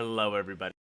Hello, everybody.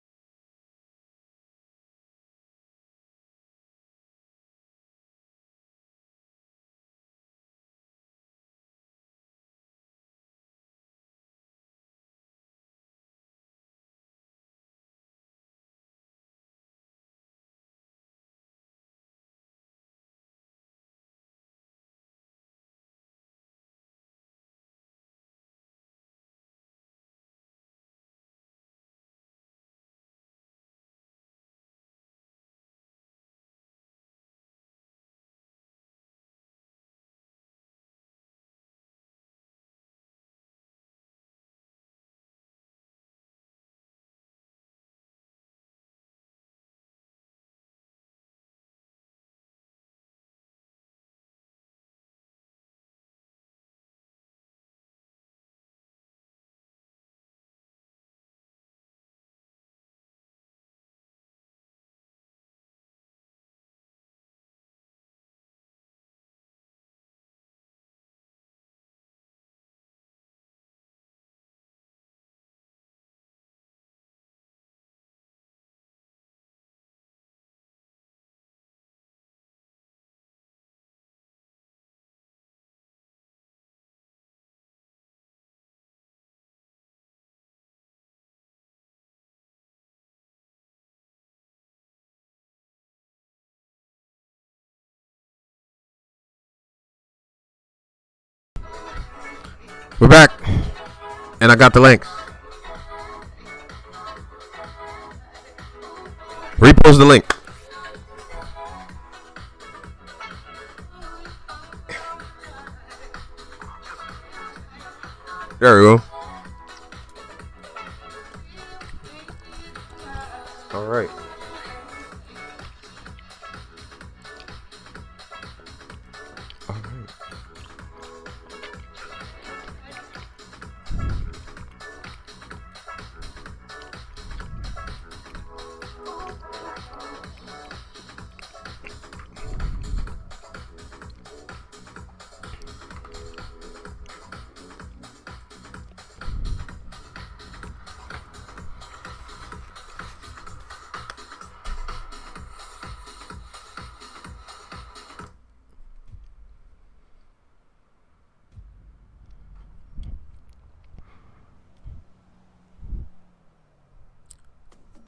We're back, and I got the links. Repost the link. There we go. All right. All right.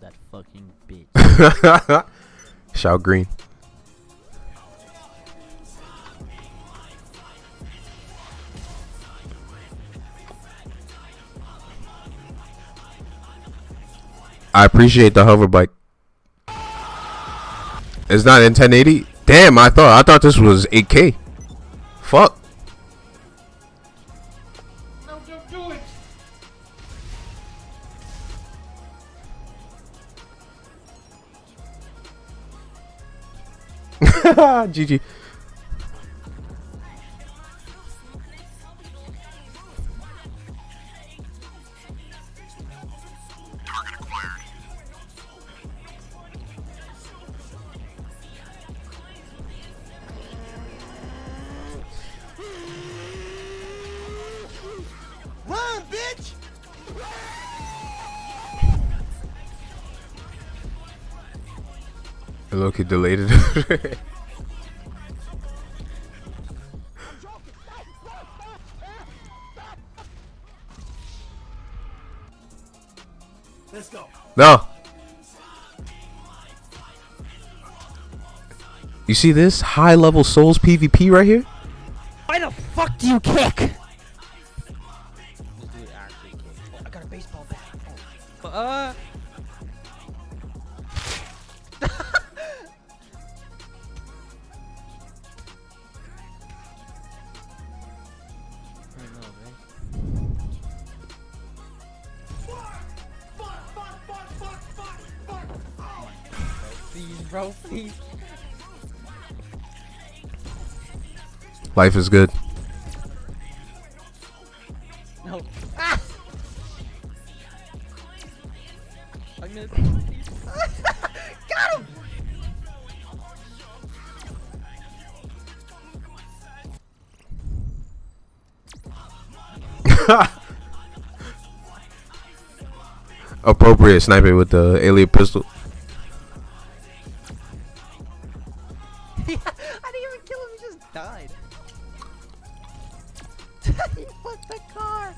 That fucking bitch. Shout green. I appreciate the hover bike. It's not in 1080. Damn, I thought this was 8K. Fuck. No, don't do it. GG. Target acquired. Run, bitch! Look, he delayed it. Let's go. No. You see this high level souls PvP right here? Why the fuck do you kick? This dude actually kicked. Oh, I got a baseball bat. Oh. I know, right? Please, bro, please. Life is good. No. Ah! I missed. Got him! appropriate sniping with the alien pistol. I didn't even kill him, he just died. What the car?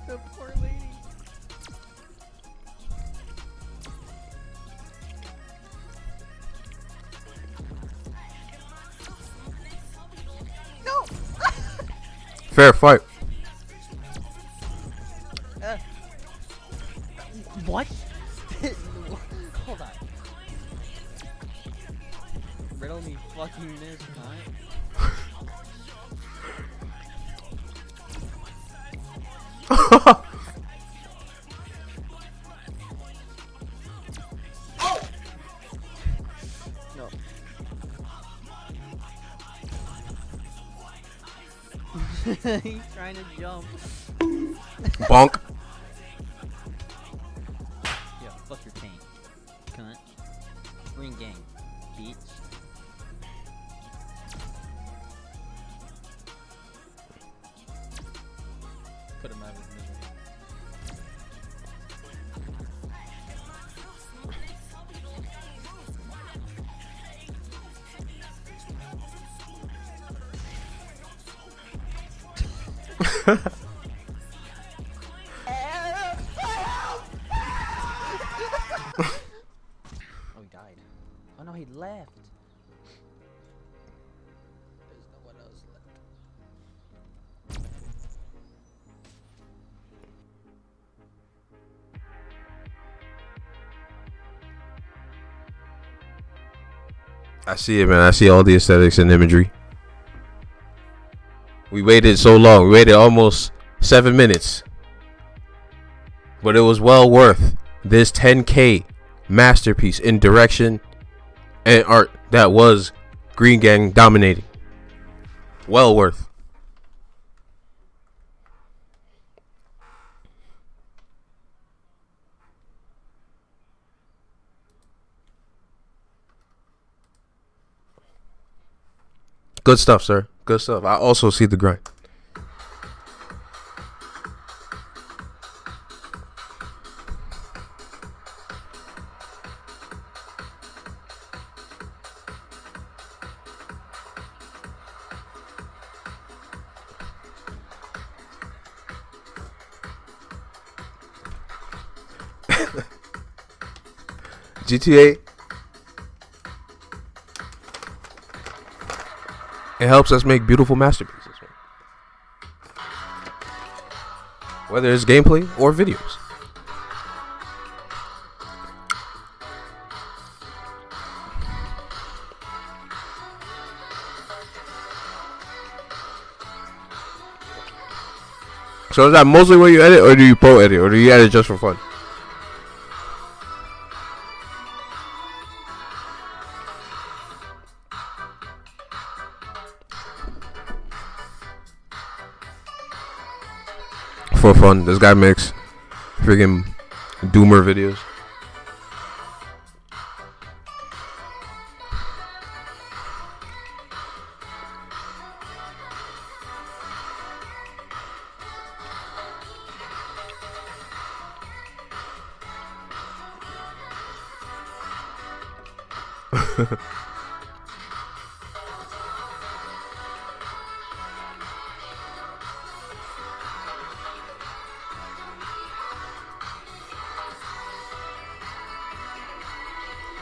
The poor lady. No! Fair fight. What? Hold on. Riddle me fucking this time. No. He's trying to jump. Bonk. Yeah, fuck your tank. Cunt. Green gang. Bitch. Put him out of his misery. Oh, he died. Oh no, he left. There's no one else left. I see it, man. I see all the aesthetics and imagery. We waited so long. We waited almost 7 minutes. But it was well worth this 10K masterpiece in direction and art that was Green Gang dominating. Well worth. Good stuff, sir. Good stuff. I also see the grind. GTA, it helps us make beautiful masterpieces, man. Whether it's gameplay or videos. So is that mostly where you edit, or do you pro edit, or do you edit just for fun? For fun. This guy makes freaking doomer videos.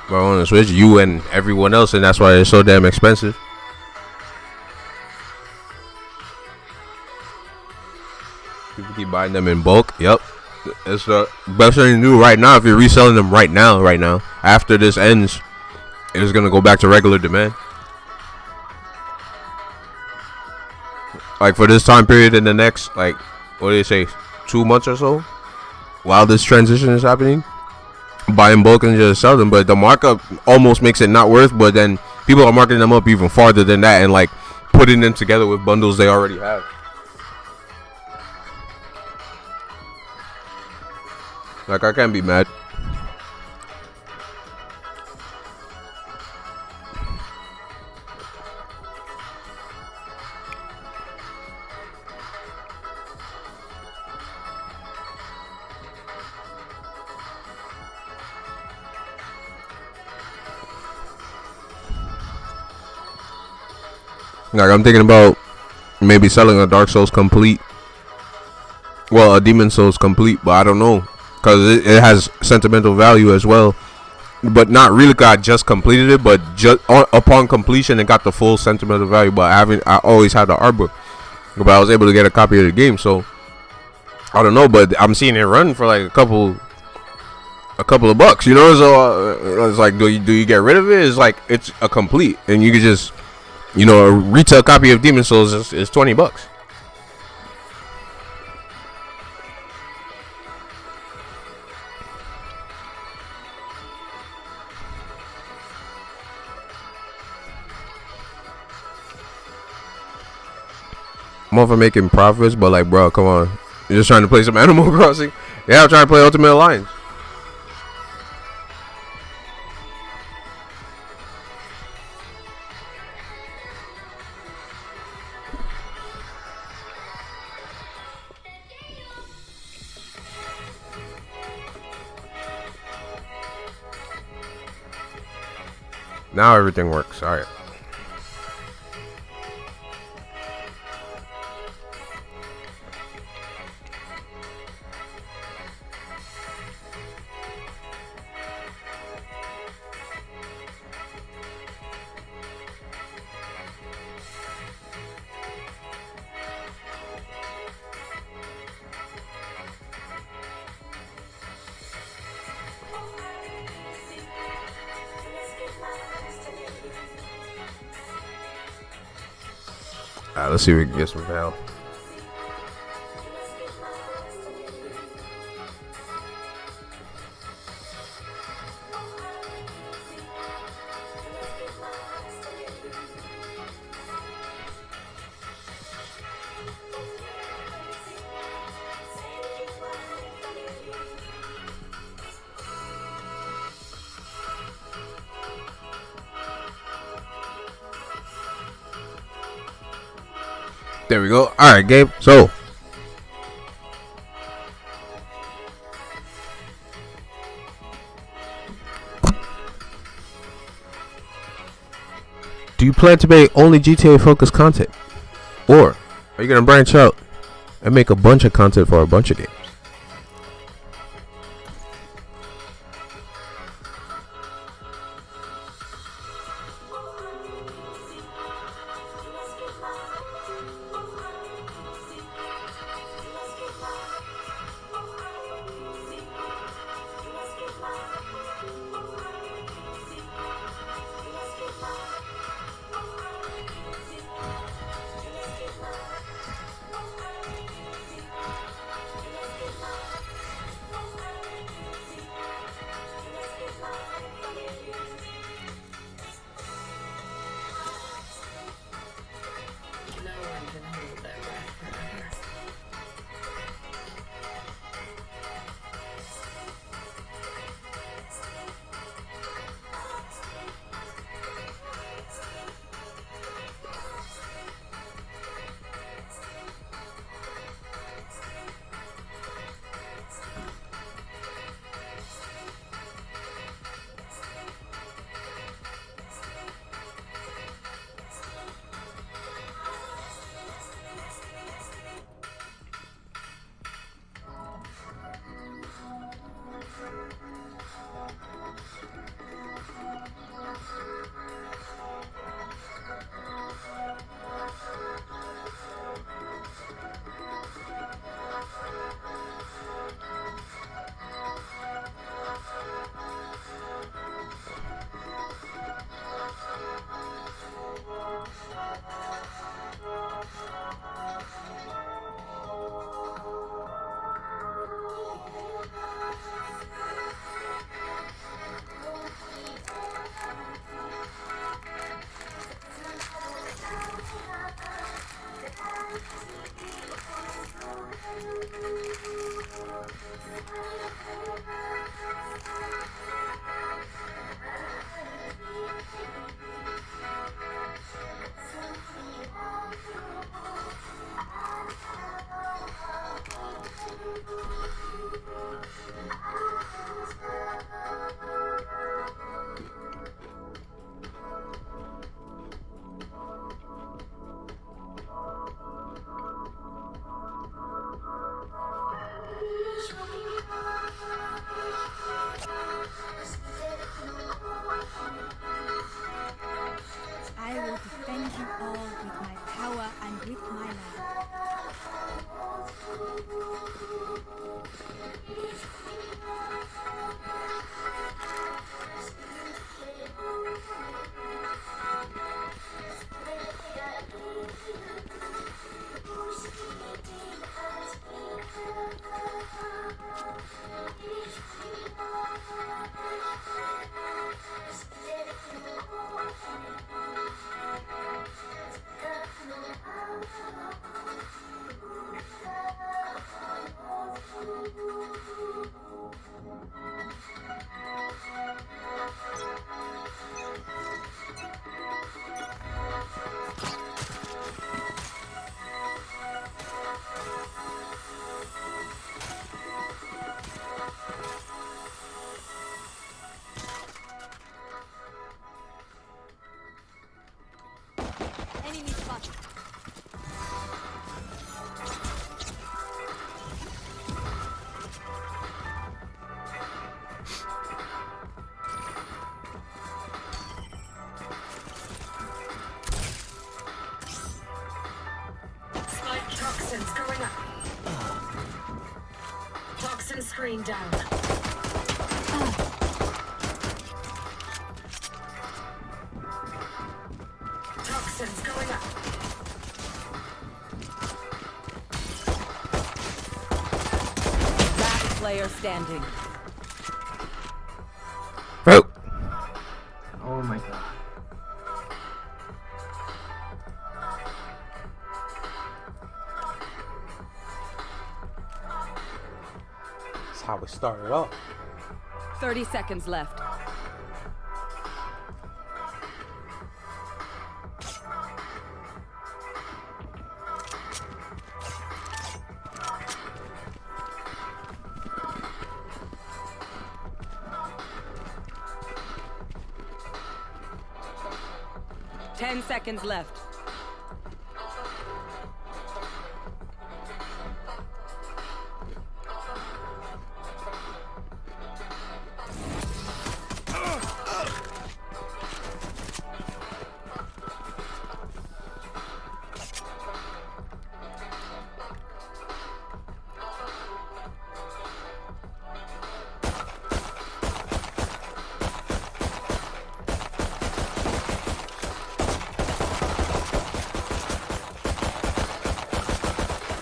But on the Switch, you and everyone else, and that's why it's so damn expensive. People keep buying them in bulk. Yep, it's the best thing to do right now. If you're reselling them right now, after this ends, it's gonna go back to regular demand. Like for this time period in the next, like, what do they say, 2 months or so, while this transition is happening. Buy in bulk and just sell them, but the markup almost makes it not worth. But then people are marking them up even farther than that, and like putting them together with bundles they already have. Like, I can't be mad. Like I'm thinking about maybe selling a Dark Souls complete. Well, a Demon Souls complete, but I don't know because it has sentimental value as well. But not really. Cause I just completed it, but just upon completion, it got the full sentimental value. But I always had the art book, but I was able to get a copy of the game. So I don't know, but I'm seeing it run for like a couple of bucks. You know, so it's like, do you get rid of it? It's like it's a complete, and you can just, you know, a retail copy of Demon Souls is $20. I'm all for making profits, but like, bro, come on. You're just trying to play some Animal Crossing? Yeah, I'm trying to play Ultimate Alliance. Now everything works. All right. Alright, let's see if we can get some value. There we go. All right, Gabe. So, do you plan to make only GTA focused content, or are you gonna branch out and make a bunch of content for a bunch of games? going up. Toxin screen down. Toxins going up. Last player standing. Oh. Oh my god. That's how we started off. 30 seconds left. Ten seconds left.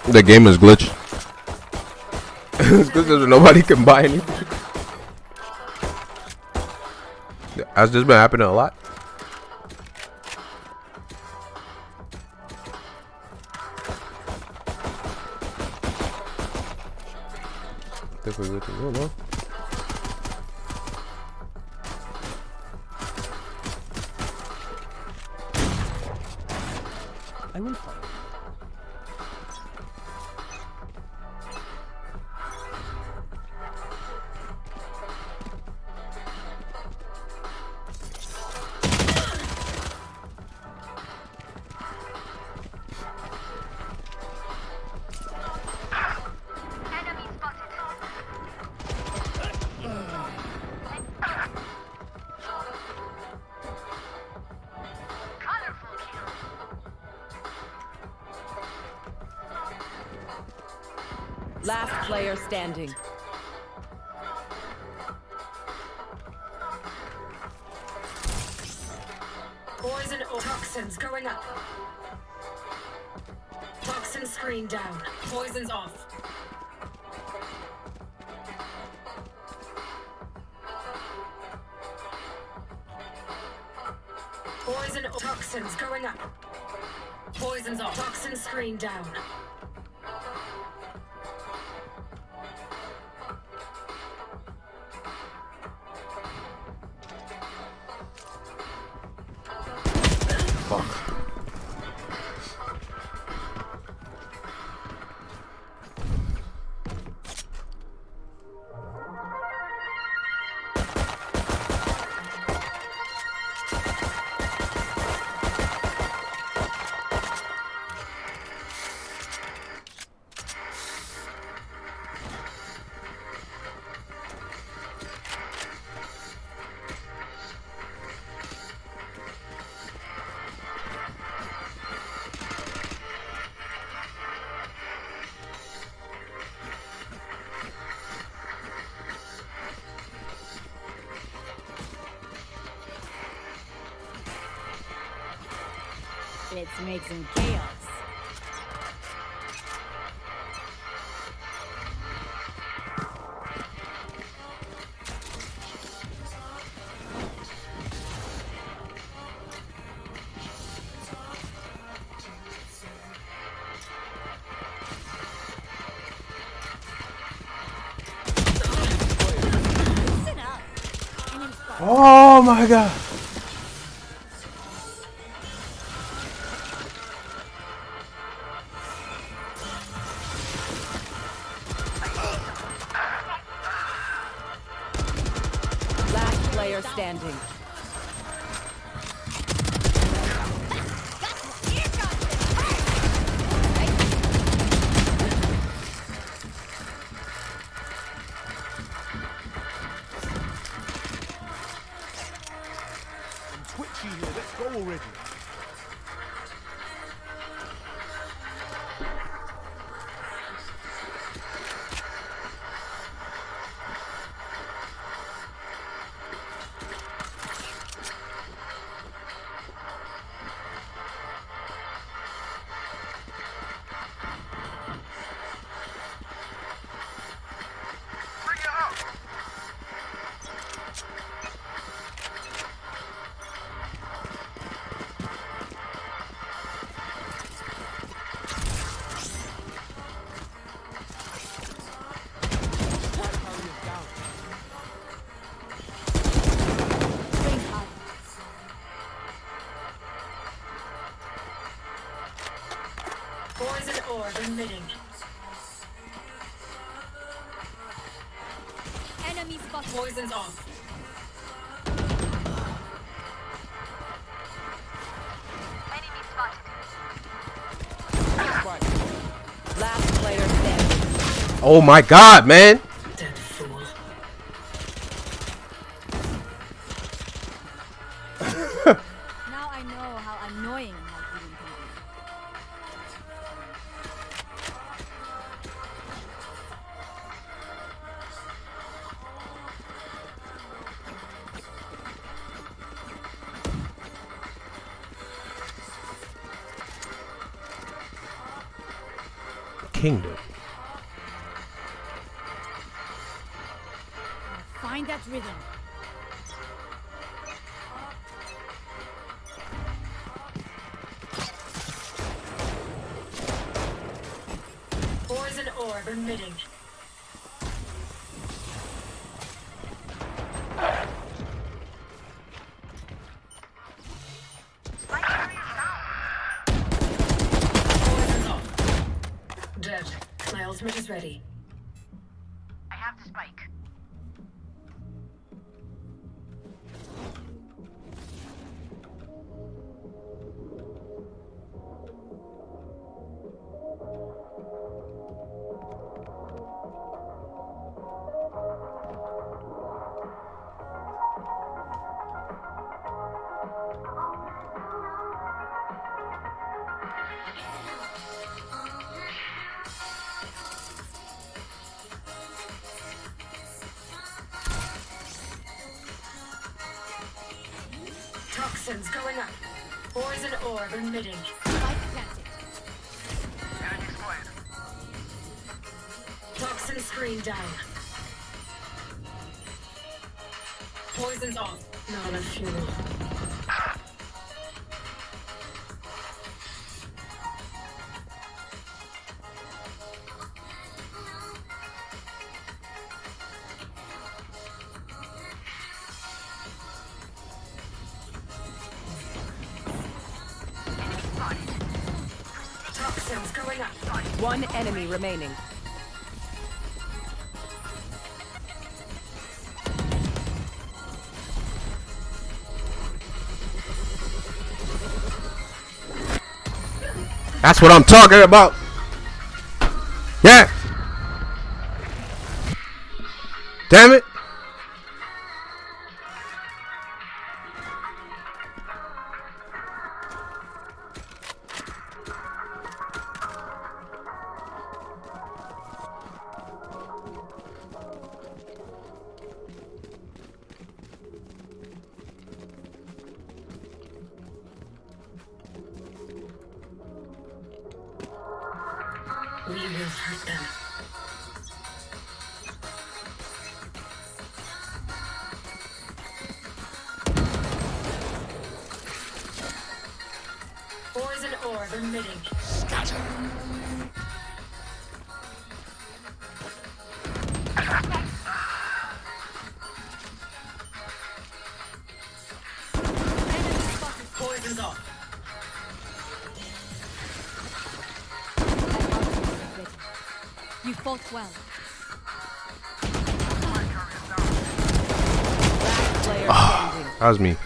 The game is glitched. It's because nobody can buy anything. Has this been happening a lot? I think we're good to go, no? I will fight. Last player standing. Poison or toxins going up. Toxin screen down. Poison's off. Poison or toxins going up. Poison's off. Toxin screen down. Fuck. Let's make some chaos. Listen up. Oh my god. Last player standing. Twitchy here, let's go already. emitting. Enemy spotted. Poison's off. Last player standing. Oh my god, man. Dead fool. Now I know how annoying my healing can be. Kingdom. Find that rhythm. Poison orb emitting. Poison's off. Dead. My ultimate is ready. I have the spike. Toxins going up. Poison orb emitting. Spike planted. Enemy spotted. Toxin screen down. Poison's off. Not enough fuel. Toxins going up. One enemy remaining. That's what I'm talking about. Yeah. Damn it. We will hurt them. Poison orb emitting. Poison's off. You fought well. Last player standing. That was me.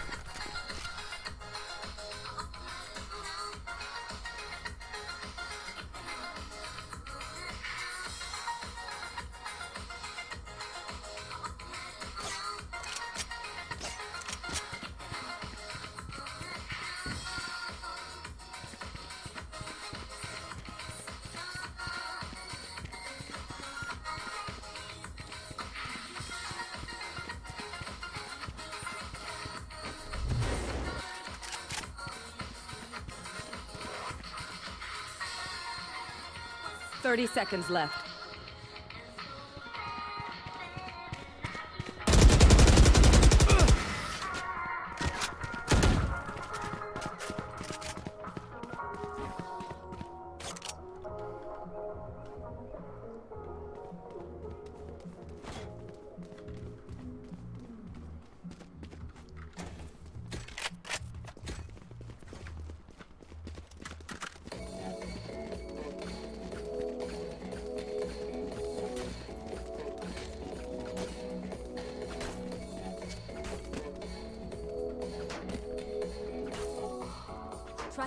Thirty seconds left.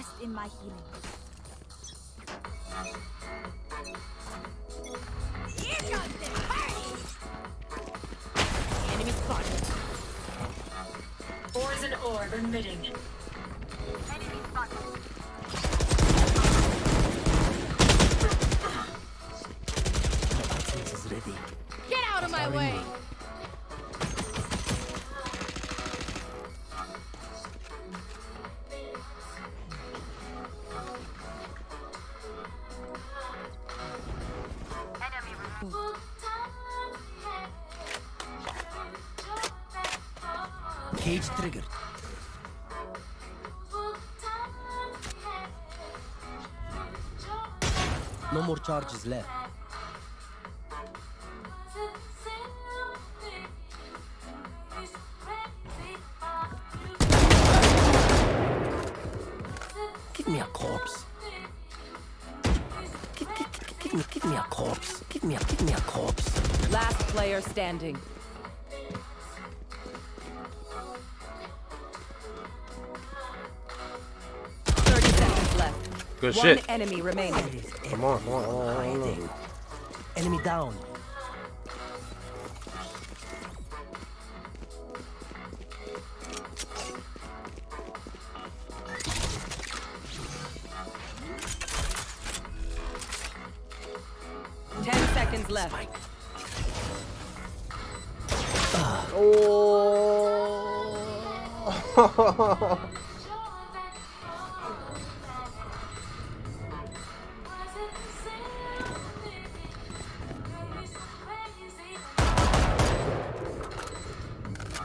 trust in my healing. Here comes the party! Enemy spotted. Poison orb emitting. Enemy spotted. Get out of my way! Enemy removed. Cage triggered. No more charges left. Give me a corpse. Give me a corpse. Give me a corpse. Last player standing. Good One shit. enemy remaining. Come on, come on, come on. Hiding. Enemy down. Ten seconds left. Oh.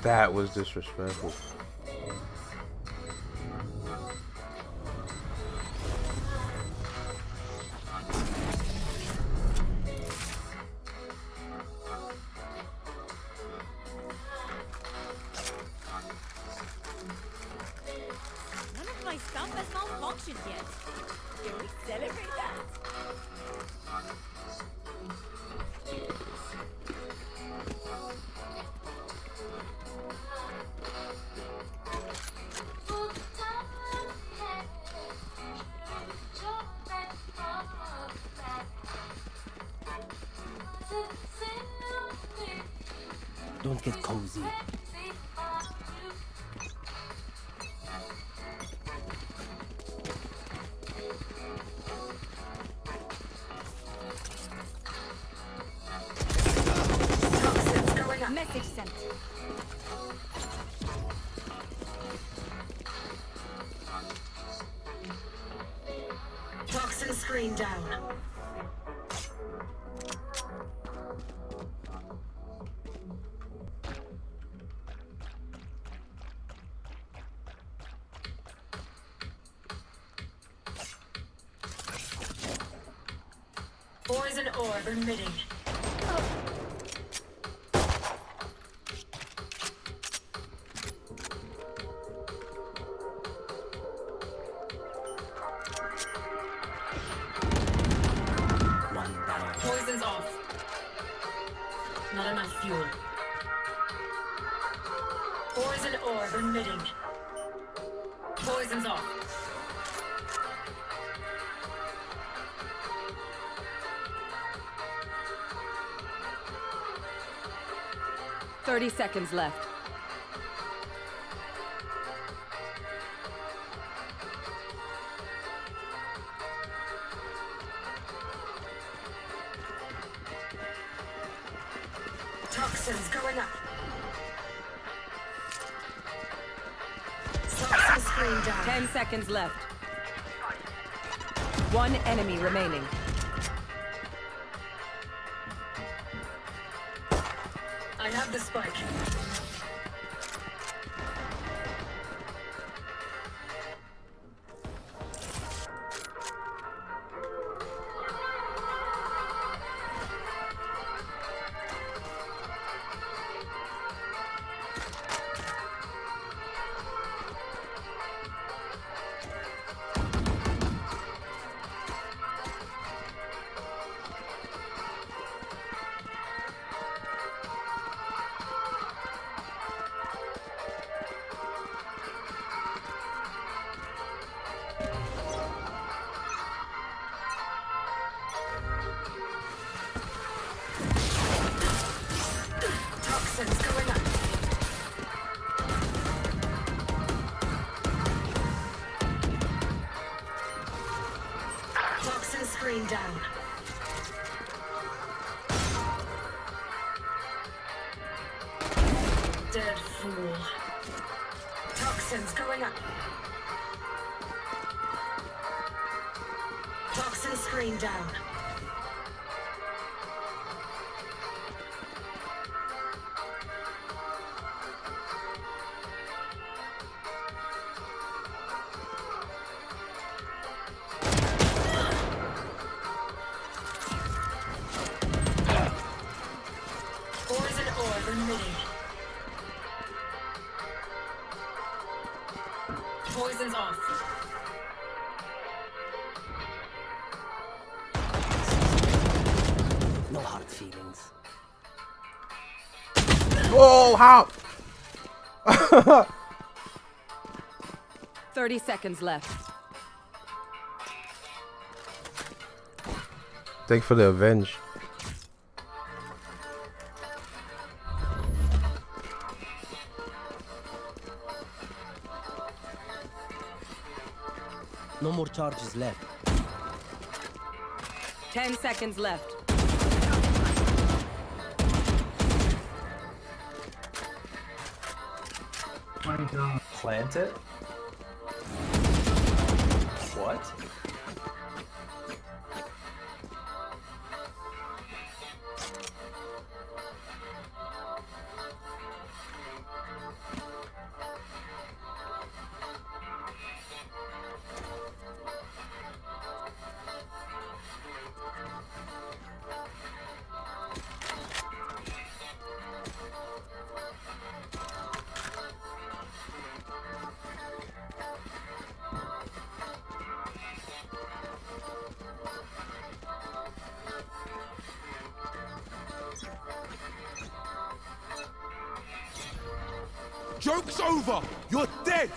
That was disrespectful. None of my stuff has malfunctioned yet. Can we celebrate that? Don't get cozy. Toxins going up. Message sent. Toxin screen down. Poison orb emitting. One down. Poison's off. Not enough fuel. Poison orb emitting. Poison's off. Thirty seconds left. Toxins going up. Toxin screen down. 10 seconds left. One enemy remaining. I have the spike. fool. Toxins going up. Toxin screen down. Poison orb emitting. Poison's off. No hard feelings. Oh, how? 30 seconds left. Thanks for the avenge. No more charges left. 10 seconds left. My God. Plant it? What? Joke's over! You're dead!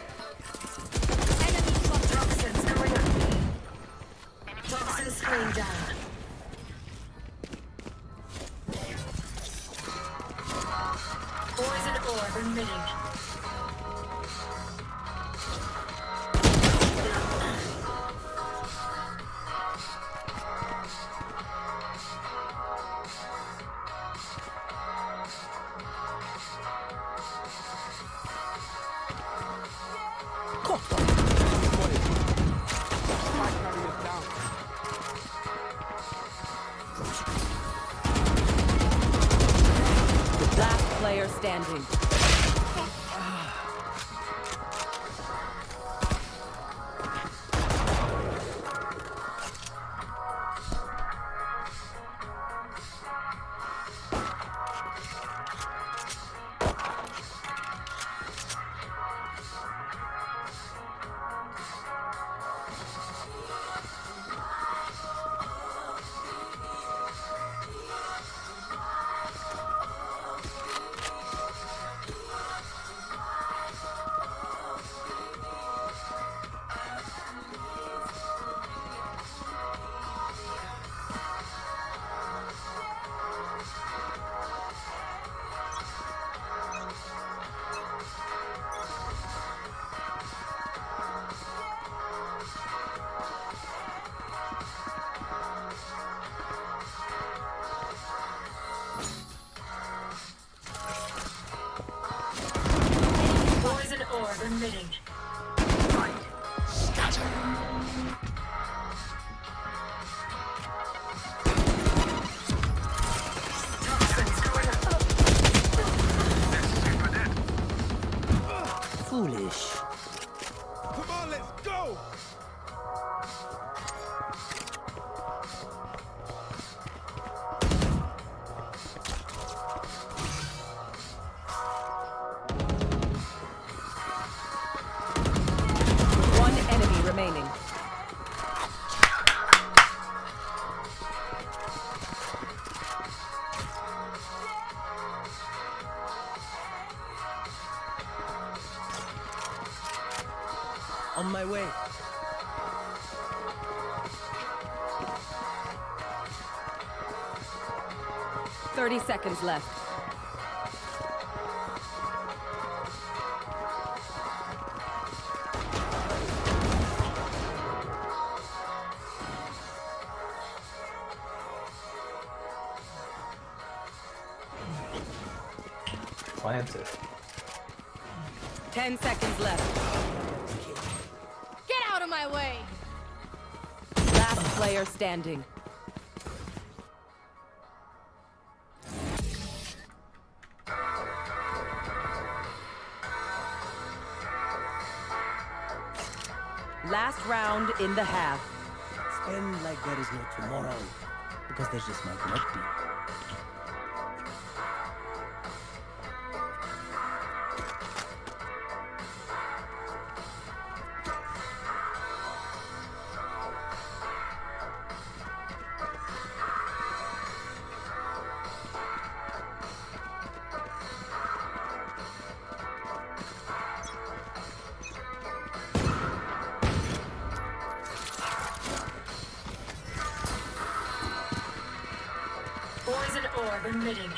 Toxins going up. Toxin screen down. Poison orb emitting. Last player standing. Poison orb emitting. Toxins going up. Foolish. Come on, let's go! One enemy remaining. On my way. Thirty seconds left. Plant it. 10 seconds left. Get out of my way! Last player standing. Last round in the half. Spend like there is no tomorrow, because there just might not be. Poison orb emitting.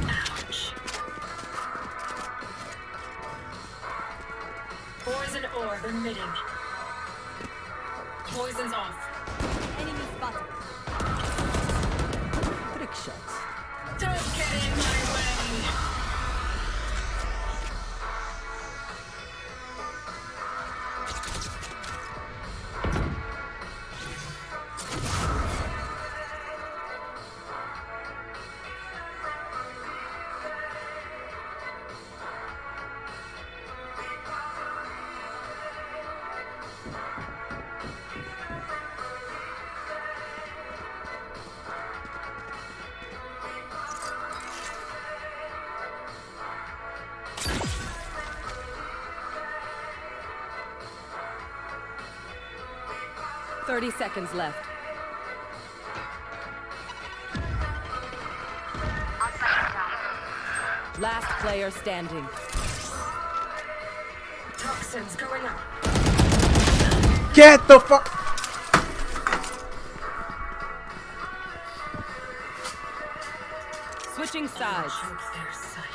Ouch. Poison orb emitting. Poison's off. Enemy spotted. Trick shots. Don't get in my way. Thirty seconds left. Last player standing. Toxins going up. Get the fuck. Switching sides. Choke their sight.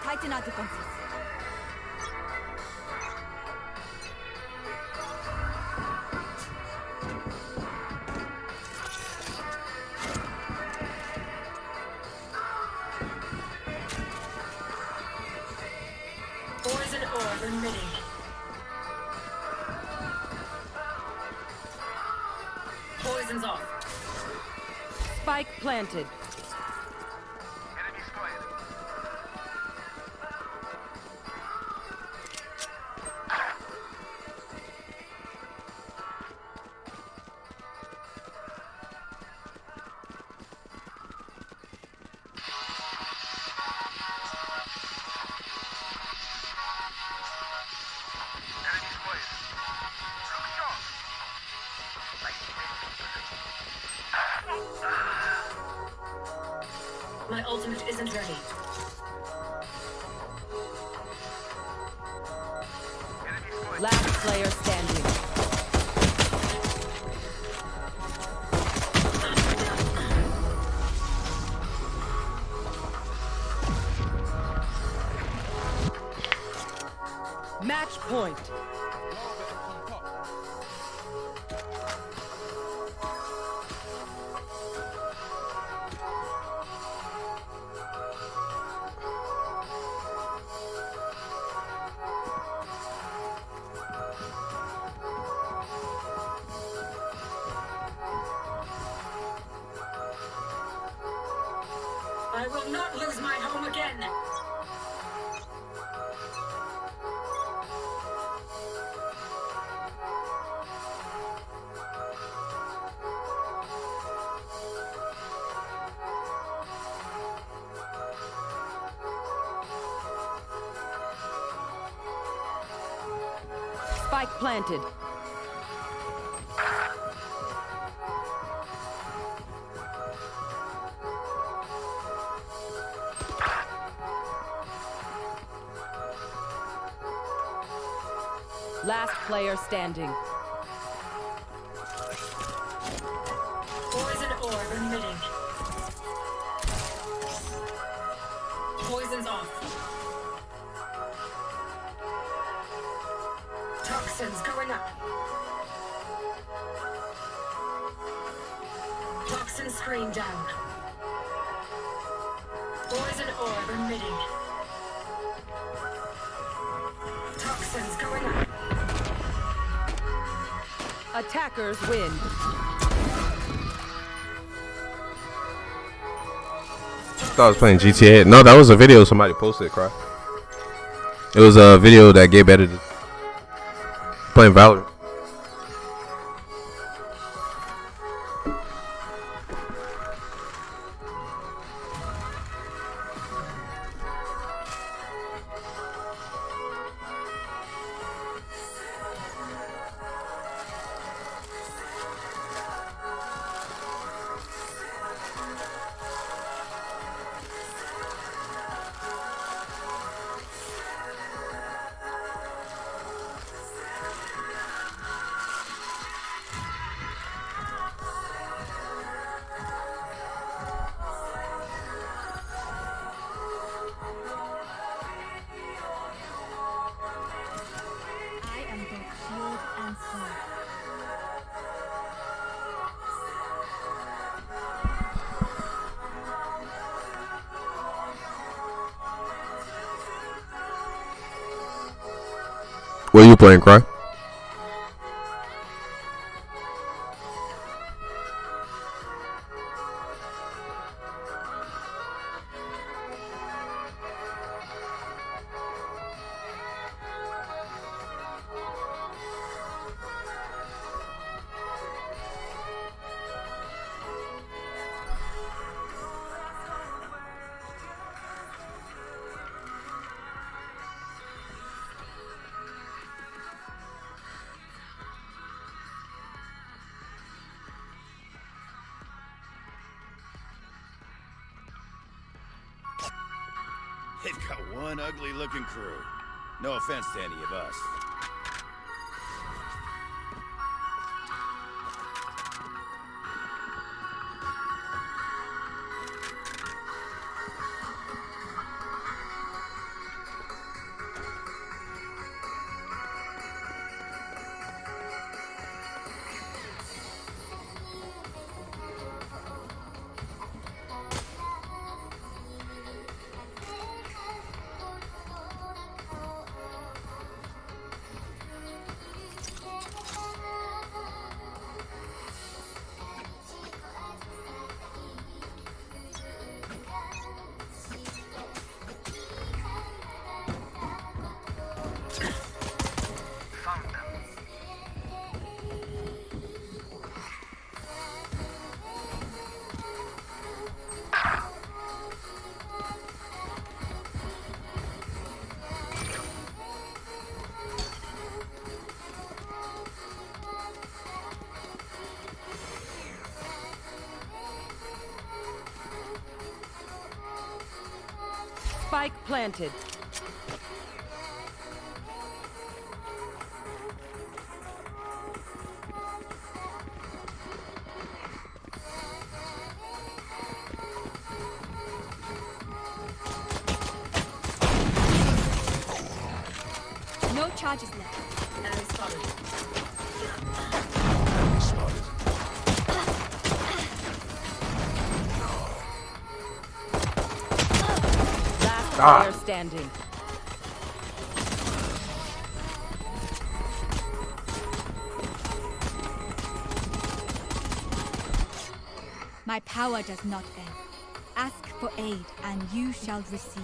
Tighten our defenses. Poison orb emitting. Poison's off. Spike planted. My ultimate isn't ready. Last player standing. Match point. I will not lose my home again. Spike planted. Last player standing. Poison orb emitting. Poison's off. Toxins going up. Toxin screen down. Poison orb emitting. Toxins going up. Attackers win. Thought I was playing GTA. No, that was a video somebody posted, Cry. It was a video that Gabe edited. Playing Valorant. I am both shield and sword. What are you playing, Cry? They've got one ugly looking crew. No offense to any of us. Spike planted. No charges left. Enemy spotted. Last player standing. My power does not end. Ask for aid, and you shall receive.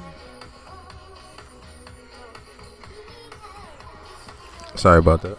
Sorry about that.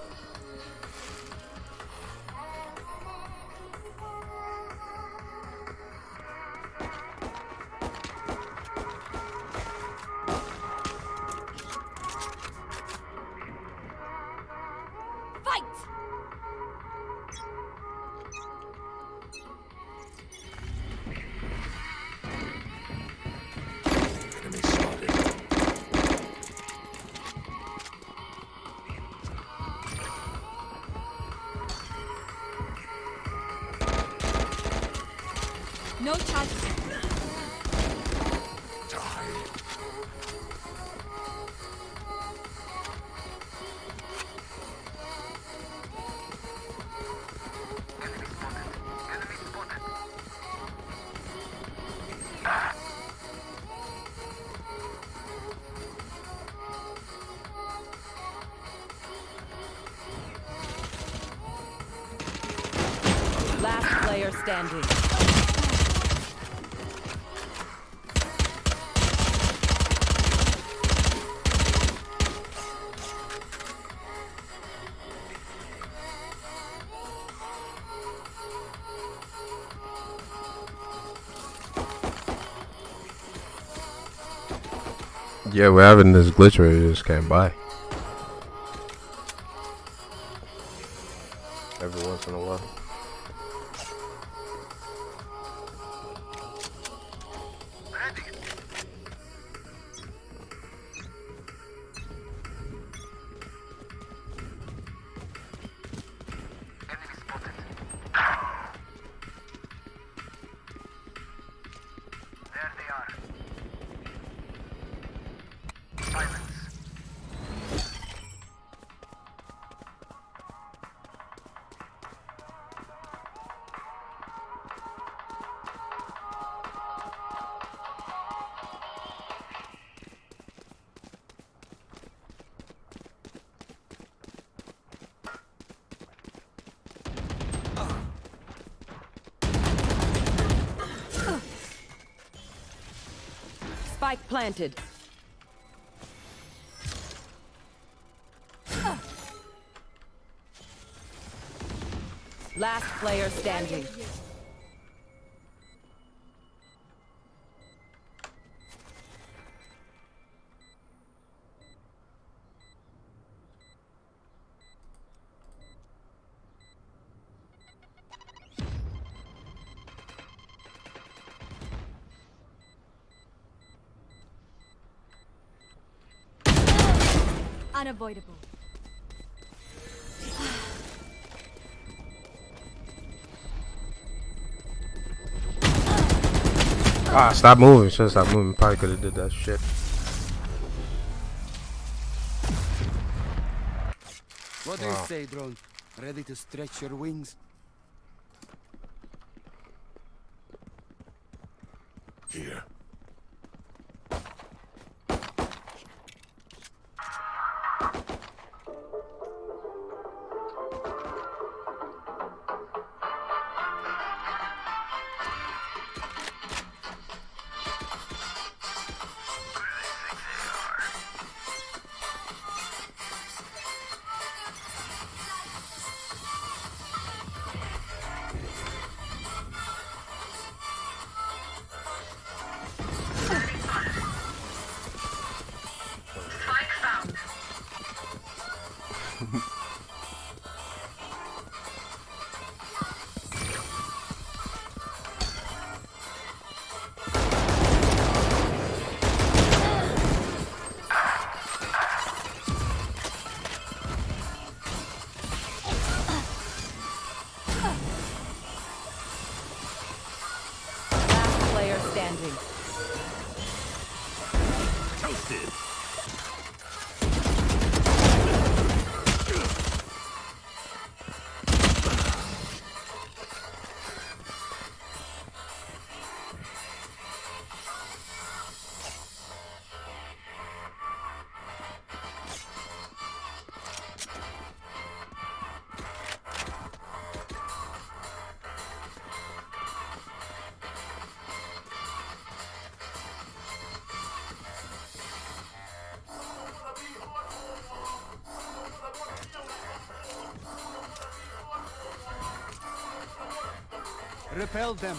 No charges. Last player standing. Yeah, we're having this glitch where you just can't buy. Every once in a while. Spike planted. Last player standing. Unavoidable. Ah, stop moving. Should stop moving. Probably could have did that shit. What do you say, drone? Ready to stretch your wings? Here. Last player standing. Toasted. Repel them.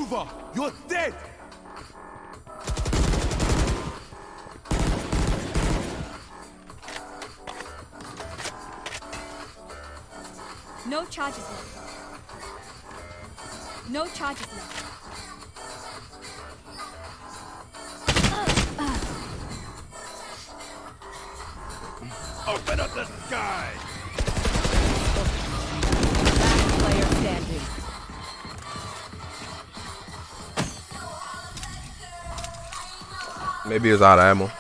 maneuver! You're dead! No charges left. No charges left. Open up the sky! Last player standing. Maybe it's out of ammo.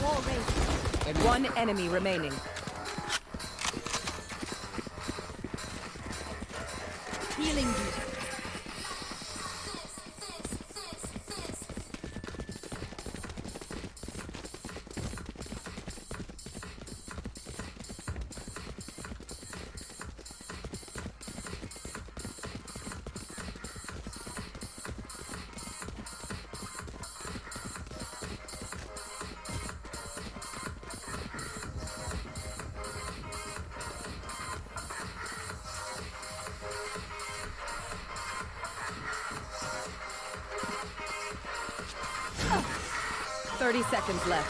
Wall raised. One enemy remaining. Healing you. Oh. 30 seconds left.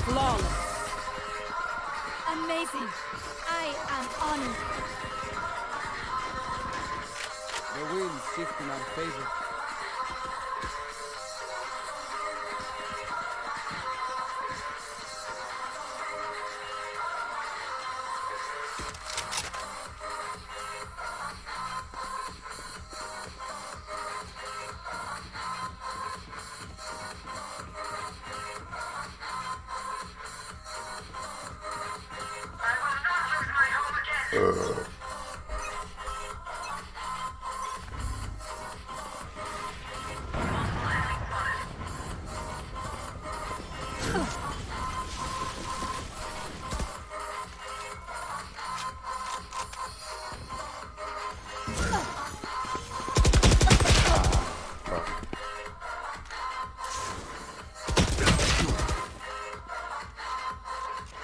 Flawless. Amazing. I am honored. The winds shift in our favor.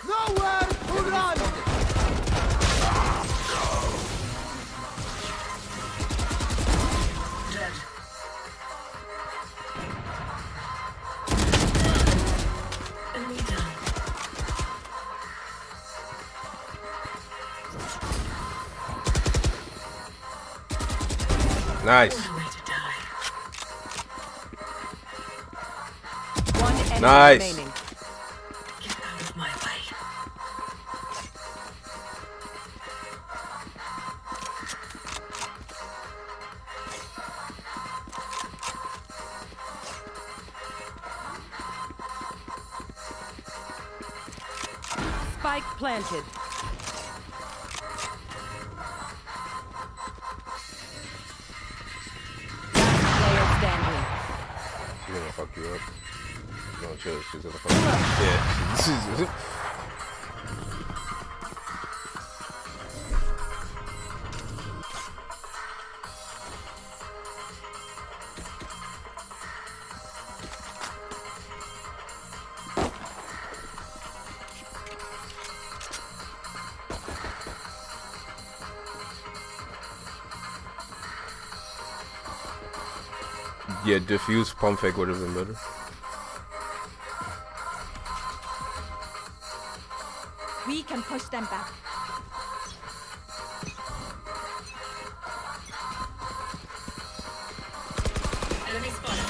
Nowhere to run! Dead. Enemy down. Nice. What a way to die. One enemy Nice. remaining. Get out of my way. Spike planted. Last player standing. She's gonna fuck you up. She's gonna chill. She's gonna fuck you up. Yeah. Yeah, diffuse pump fake would have been better. We can push them back. Enemy spotted.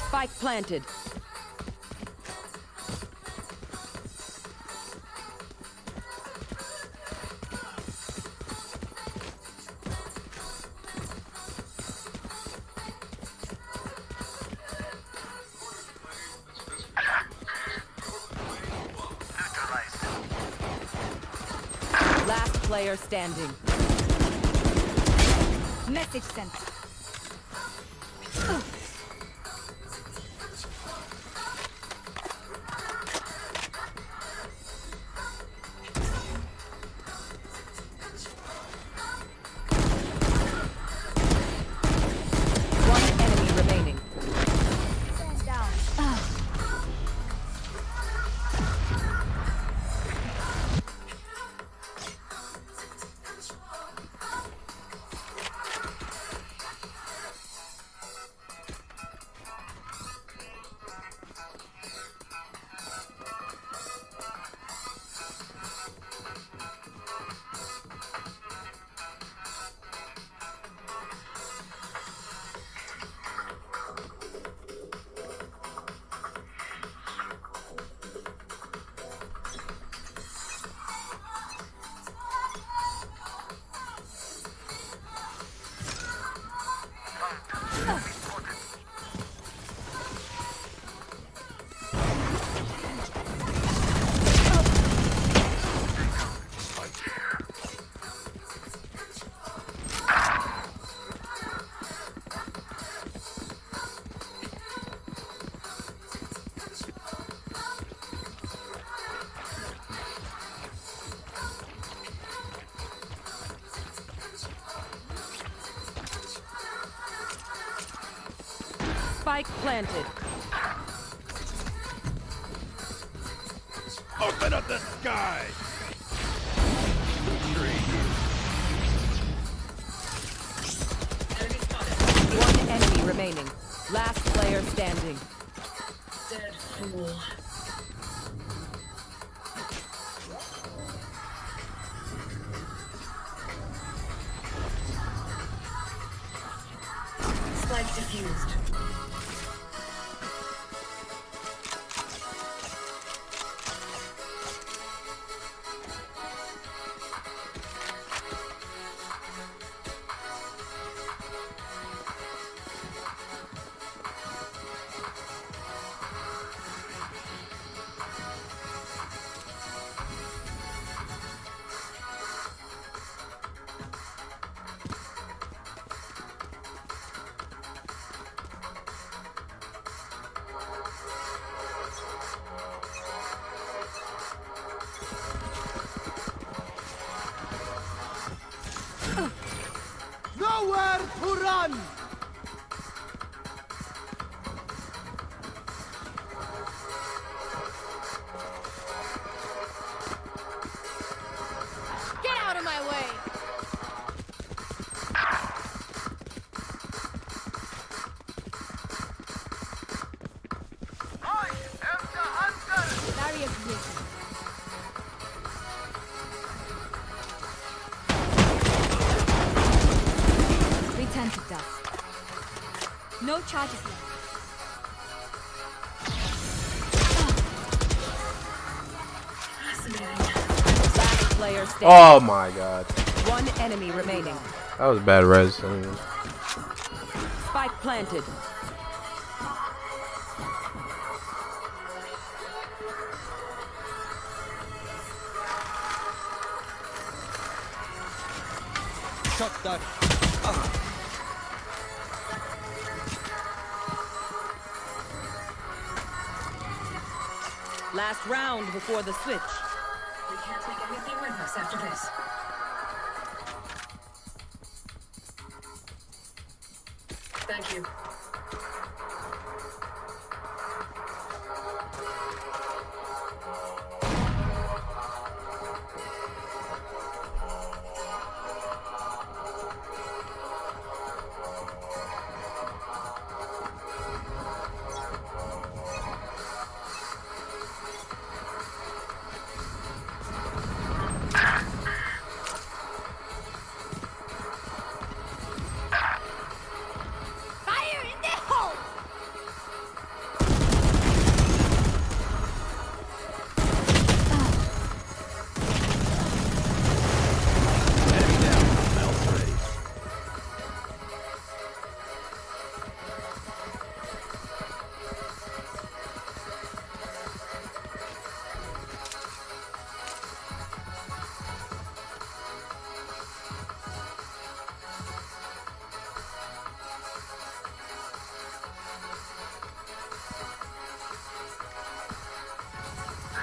Spike planted. Last player standing. Message sent. One enemy remaining. Stand down. Spike planted. Open up the sky! Enemy spotted. One enemy remaining. Last player standing. Dead fool. Spike diffused. Nowhere to run! Get out of my way! I am the hunter! Barrier creation. Return to dust. No charges left. Fascinating. Last player standing. Oh my god. One enemy remaining. That was bad res. I mean, Spike planted. Shot that. Last round before the switch. We can't take anything with us after this. Thank you.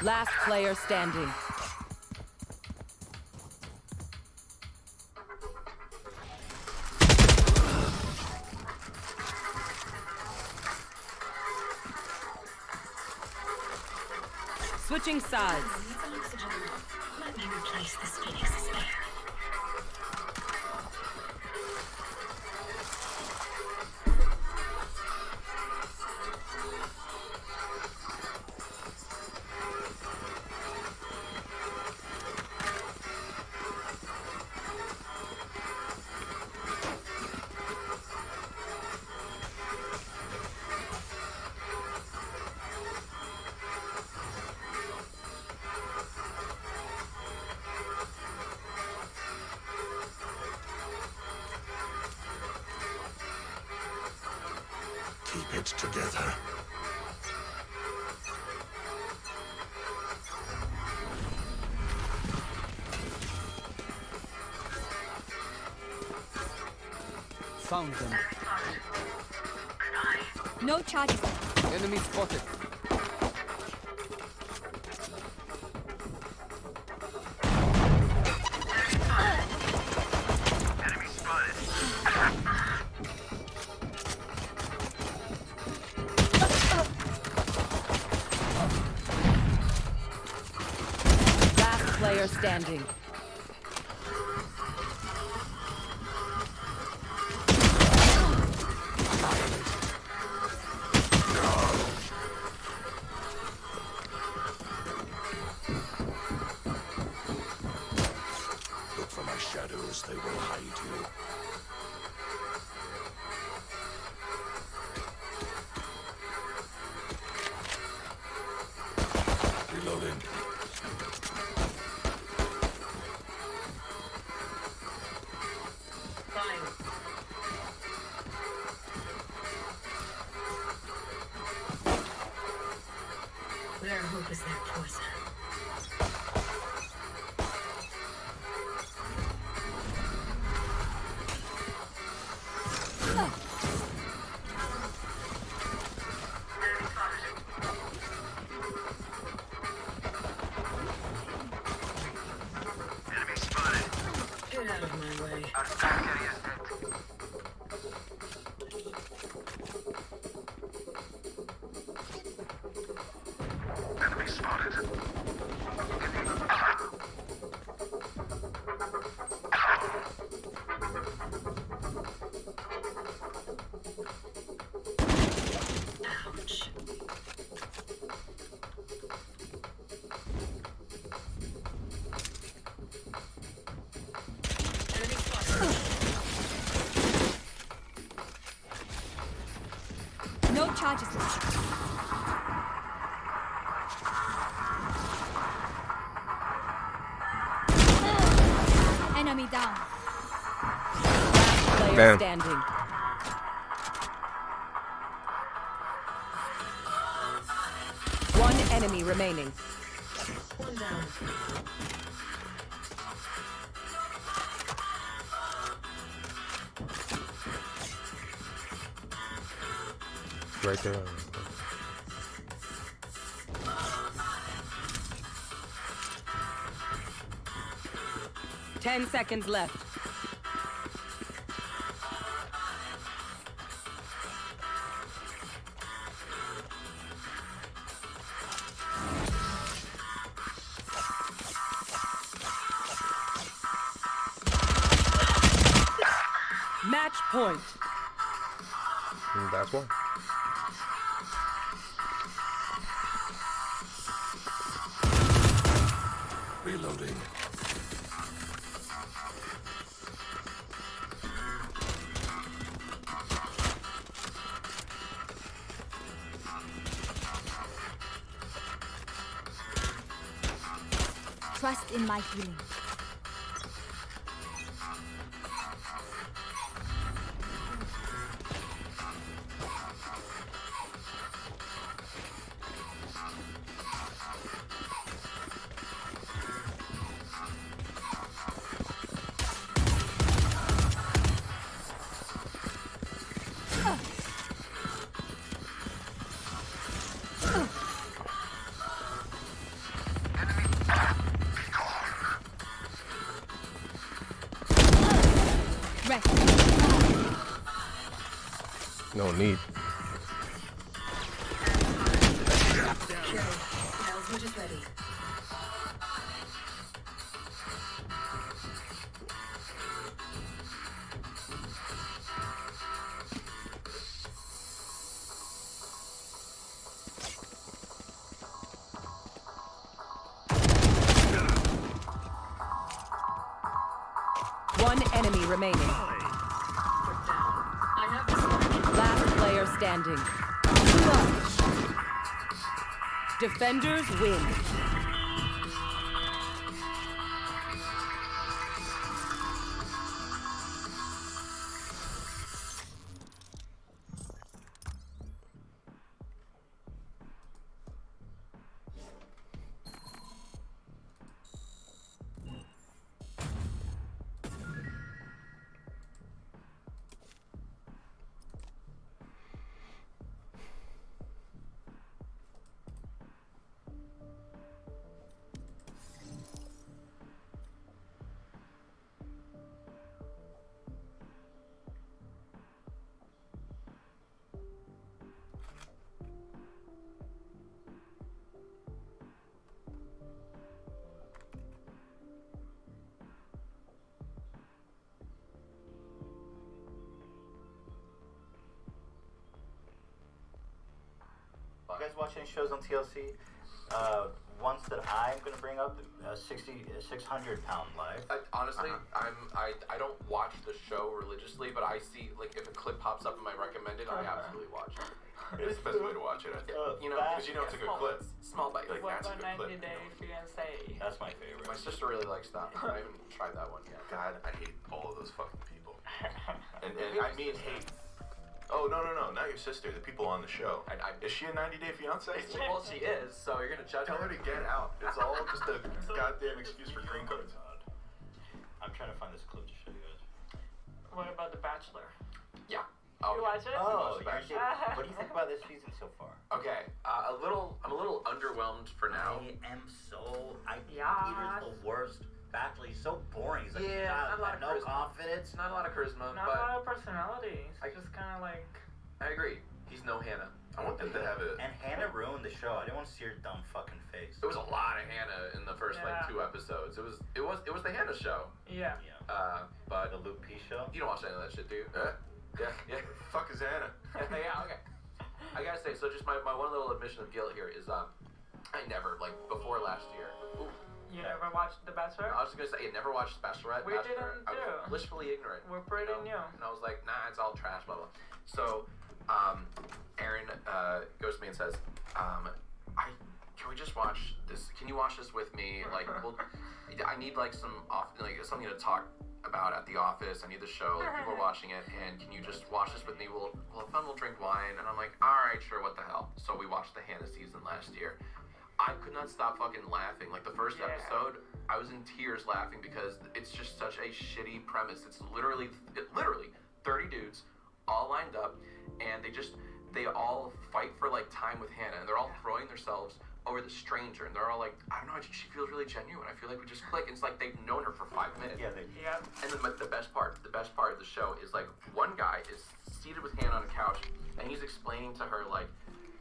Last player standing. Switching sides. Need some oxygen. Let me replace this Phoenix's air. Keep it together. Found them. No charges. Enemy spotted. Enemy spotted. Last player standing. Look for my shadows, they will hide you. Reloading. Fine. Their hope is their poison. Enemy spotted. Get out of my way. Our spy carrier is dead. Enemy spotted. Ouch. Enemy spotted. No charges. Enemy down. Player Damn. standing. One enemy remaining. One down. Right there. 10 seconds left. Match point. That's why. Reloading. Trust in my healing. Go. Transmit is ready. One enemy remaining. I have the spike. Last player standing. Clutch. Defenders win. You guys watch any shows on TLC? Ones that I'm gonna bring up, 600-pound life. Honestly, I don't watch the show religiously, but I see, like, if a clip pops up in my recommended, I absolutely watch it. It's the best way to watch it, I think. You know, because you know it's a good clip. Small bite. Like, that's a good clip. That's my favorite. My sister really likes that. I haven't tried that one yet. God, I hate all of those fucking people. And I mean hate. Oh, no, not your sister, the people on the show. Is she a 90-day fiance? Well, she is, so you're gonna judge Tell her to get out. It's all just a goddamn excuse for green cards. I'm trying to find this clip to show you guys. What about The Bachelor? Yeah. You watch it? Oh, what do you think about this season so far? Okay, I'm a little underwhelmed for now. I am so. Yeah. Peter's the worst. Bachelor, he's so boring. He's like, not a lot of no charisma. confidence. Not a lot of charisma, Not but a lot of personality. It's just kind of like. I agree. He's no Hannah. I want them to have it. And Hannah ruined the show. I didn't want to see her dumb fucking face. There was a lot of Hannah in the first like 2 episodes. It was the Hannah show. Yeah. But The Luke P show. you don't watch any of that shit, do you? Yeah. Fuck is Anna? Yeah, okay. I gotta say, so just my one little admission of guilt here is I never, like, before last year. Ooh, You never watched The Bachelor? I was just gonna say, I never watched Bachelorette. We Bachelor. didn't I was too. blissfully ignorant. We're pretty new. And I was like, nah, it's all trash, blah, blah. So, Aaron goes to me and says, can we just watch this? Can you watch this with me? Like, I need, like, something to talk about at the office. I need the show. Like, people are watching it, and can you just watch this with me? We'll have fun. We'll drink wine. And I'm like, all right, sure. What the hell? So we watched the Hannah season last year. I could not stop fucking laughing. Like, the first episode, I was in tears laughing because it's just such a shitty premise. It's literally 30 dudes all lined up, and they all fight for, like, time with Hannah, and they're all throwing themselves over the stranger, and they're all like, I don't know, she feels really genuine. I feel like we just click. And it's like they've known her for 5 minutes. Yeah. And then the best part of the show is, like, one guy is seated with Hannah on a couch, and he's explaining to her, like,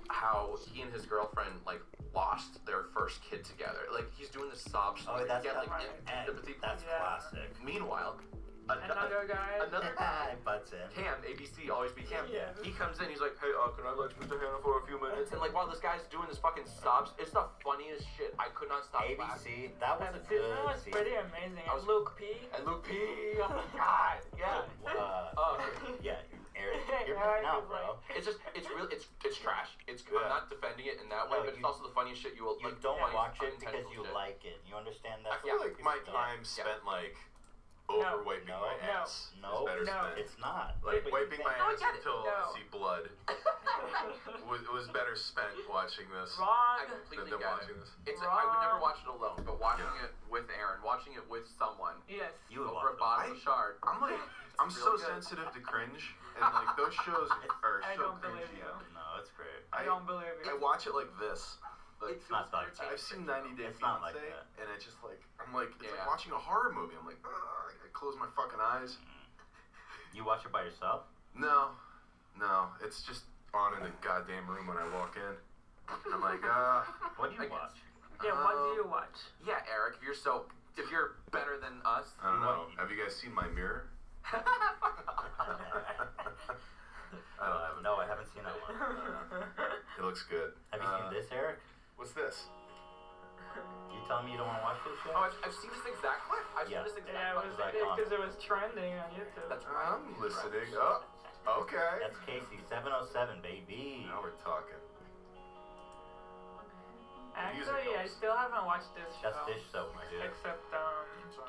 how he and his girlfriend, like, lost their first kid together. Like, he's doing this sob story. Oh, that's empathy. That's classic. Meanwhile, another guy. Another guy. Butts in. Cam, ABC, always be Cam. Yeah. He comes in, he's like, hey, can I like speak to Hannah for a few minutes? And, like, while this guy's doing this fucking sobs, it's the funniest shit. I could not stop laughing. ABC, that was a good That was season. pretty amazing. And Luke P. And Luke P. Oh my god. Yeah. Yeah, Eric, you're Eric missing out, is bro. It's just, it's trash. I'm not defending it in that way, No, but it's also the funniest shit you will, You like, don't funniest watch it because unintentional you shit. like it. You understand that? I feel like my time spent, like, overwiping No. my ass No. is better No. spent. It's not. Like, But wiping my No, I ass get it. until I No. see blood was better spent watching this Wrong. I completely than get watching it. this. I would never watch it alone, but watching it with Aaron, watching it with someone Yes. You would over a watch bottle of shard. I'm like, I'm It's so really good. sensitive to cringe, and like those shows are I so don't believe cringy. you. No, it's great. I don't believe I it. watch it like this. Like, It's not like that. I've seen 90 Day It's not Fiancé, like that. and it's just like I'm like it's Yeah. like watching a horror movie. I'm like, ugh, I close my fucking eyes. You watch it by yourself? No, it's just on in the goddamn room when I walk in. And I'm like, What do you watch? Yeah, what do you watch? Yeah, Eric, if you're better than us, I don't know. Have you guys seen my mirror? No, I haven't seen that one. It looks good. Have you seen this, Eric? What's this? You telling me you don't want to watch this yet? Oh, I've seen this exact clip. I've seen this exact Yeah, it was because it was trending on YouTube. That's right. I'm listening. Oh, okay. That's Casey, 707, baby. Now we're talking. Actually, I still haven't watched this show. That's Dish Soap, my dude. Except,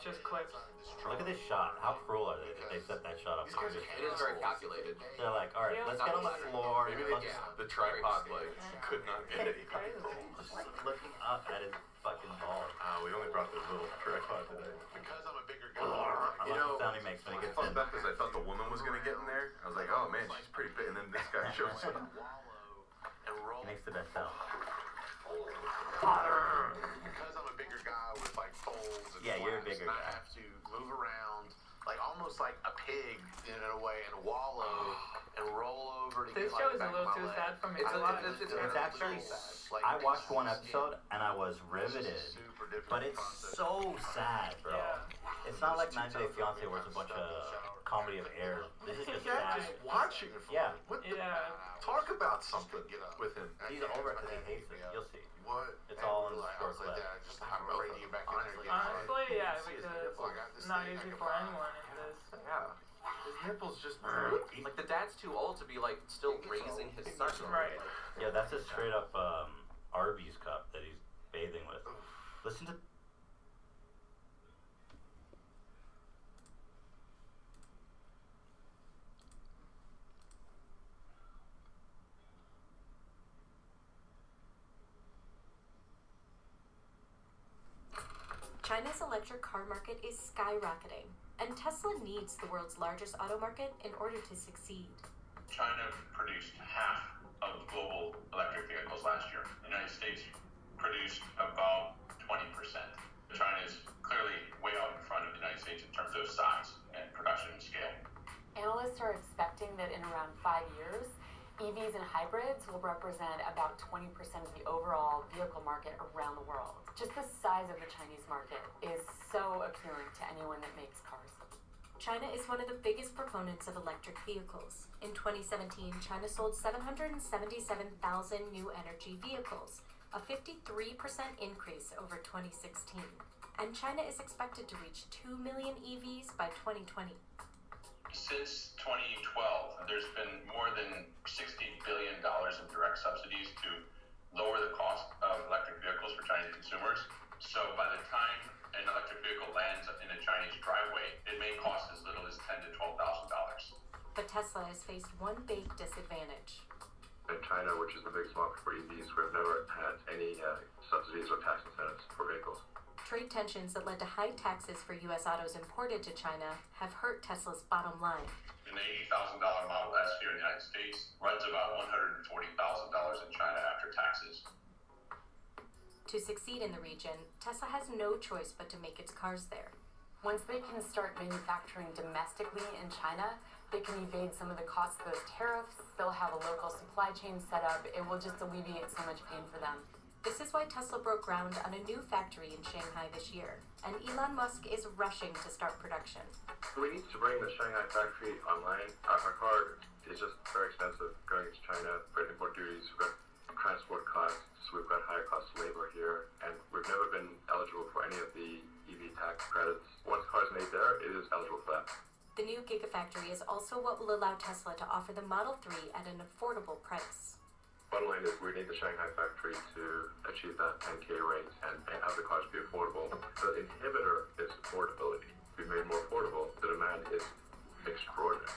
just clips. Look at this shot. How cruel are they that they set that shot up? It is very calculated. They're like, all right, let's get on the floor. Maybe Let's, the tripod like could not get any. like looking up at his fucking balls. We only brought this little tripod today. Because I'm a bigger guy. I love the sound he makes when he gets in. Fucked up because I thought the woman was gonna get in there. I was like, oh man, she's pretty big. And then this guy shows up. He makes the best sound. Because I'm a bigger guy with like poles and Yeah, you're a flaps, bigger and guy. I have to move around like almost like a pig in a way and wallow and roll over to This get show like is a back little my too leg. sad for me. It's actually, I watched one episode and I was riveted, but it's so sad, bro. Yeah. It's not like 90 Day Fiancé where it's a bunch of comedy of errors. This is just Yeah, sad. just watching it. Yeah. What the, Yeah. Talk about something with him. He's over it because he hates it. You'll see. What? It's all in the I short was like clip. that. I'm ready to get back in there. Honestly, yeah, because it's not easy for anyone in this. Yeah. His nipples just. Like the dad's too old to be like still raising his son. Right. Yeah, that's a straight up Arby's cup that he's bathing with. Listen to. China's electric car market is skyrocketing, and Tesla needs the world's largest auto market in order to succeed. China produced half of global electric vehicles last year. The United States produced about 20%. China is clearly way out in front of the United States in terms of size and production scale. Analysts are expecting that in around 5 years, EVs and hybrids will represent about 20% of the overall vehicle market around the world. Just the size of the Chinese market is so appealing to anyone that makes cars. China is one of the biggest proponents of electric vehicles. In 2017, China sold 777,000 new energy vehicles, a 53% increase over 2016. And China is expected to reach 2 million EVs by 2020. Since 2012, there's been more than $60 billion in direct subsidies to lower the cost of electric vehicles for Chinese consumers. So by the time an electric vehicle lands in a Chinese driveway, it may cost as little as $10,000 to $12,000. But Tesla has faced one big disadvantage. In China, which is the biggest market for EVs, we've never had any subsidies or tax incentives for vehicles. Trade tensions that led to high taxes for U.S. autos imported to China have hurt Tesla's bottom line. An $80,000 Model S here in the United States runs about $140,000 in China after taxes. To succeed in the region, Tesla has no choice but to make its cars there. Once they can start manufacturing domestically in China, they can evade some of the costs of those tariffs. They'll have a local supply chain set up. It will just alleviate so much pain for them. This is why Tesla broke ground on a new factory in Shanghai this year, and Elon Musk is rushing to start production. We need to bring the Shanghai factory online. Our car is just very expensive going to China. We've got import duties, we've got transport costs, we've got higher cost of labor here, and we've never been eligible for any of the EV tax credits. Once the car's made there, it is eligible for that. The new Gigafactory is also what will allow Tesla to offer the Model 3 at an affordable price. Bottom line is we need the Shanghai factory to achieve that 10K rate and have the cars be affordable. The inhibitor is affordability. To be made more affordable, the demand is extraordinary.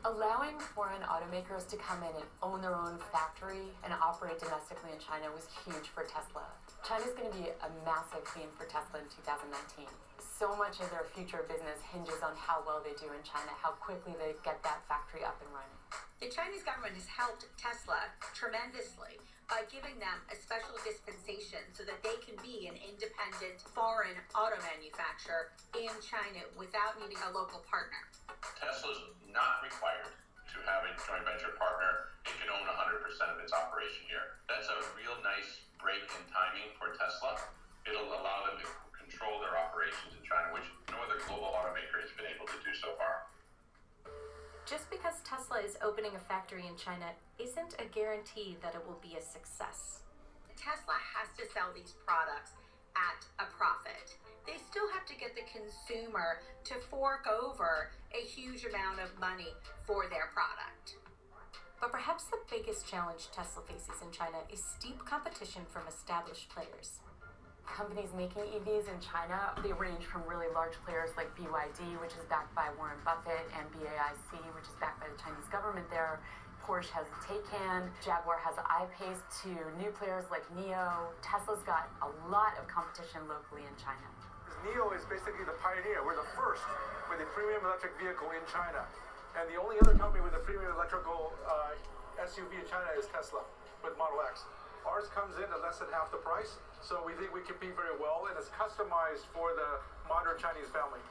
Allowing foreign automakers to come in and own their own factory and operate domestically in China was huge for Tesla. China's going to be a massive theme for Tesla in 2019. So much of their future business hinges on how well they do in China, how quickly they get that factory up and running. The Chinese government has helped Tesla tremendously by giving them a special dispensation so that they can be an independent foreign auto manufacturer in China without needing a local partner. Tesla's not required to have a joint venture partner, it can own 100% of its operation here. That's a real nice break in timing for Tesla. It'll allow them to control their operations in China, which no other global automaker has been able to do so far. Just because Tesla is opening a factory in China isn't a guarantee that it will be a success. Tesla has to sell these products at a profit. They still have to get the consumer to fork over a huge amount of money for their product. But perhaps the biggest challenge Tesla faces in China is steep competition from established players. Companies making EVs in China, they range from really large players like BYD, which is backed by Warren Buffett, and BAIC, which is backed by the Chinese government there. Porsche has Taycan, Jaguar has I-Pace, to new players like NIO. Tesla's got a lot of competition locally in China. NIO is basically the pioneer. We're the first with a premium electric vehicle in China. And the only other company with a premium electrical SUV in China is Tesla with Model X. Ours comes in at less than half the price, so we think we compete very well, and it's customized for the modern Chinese family.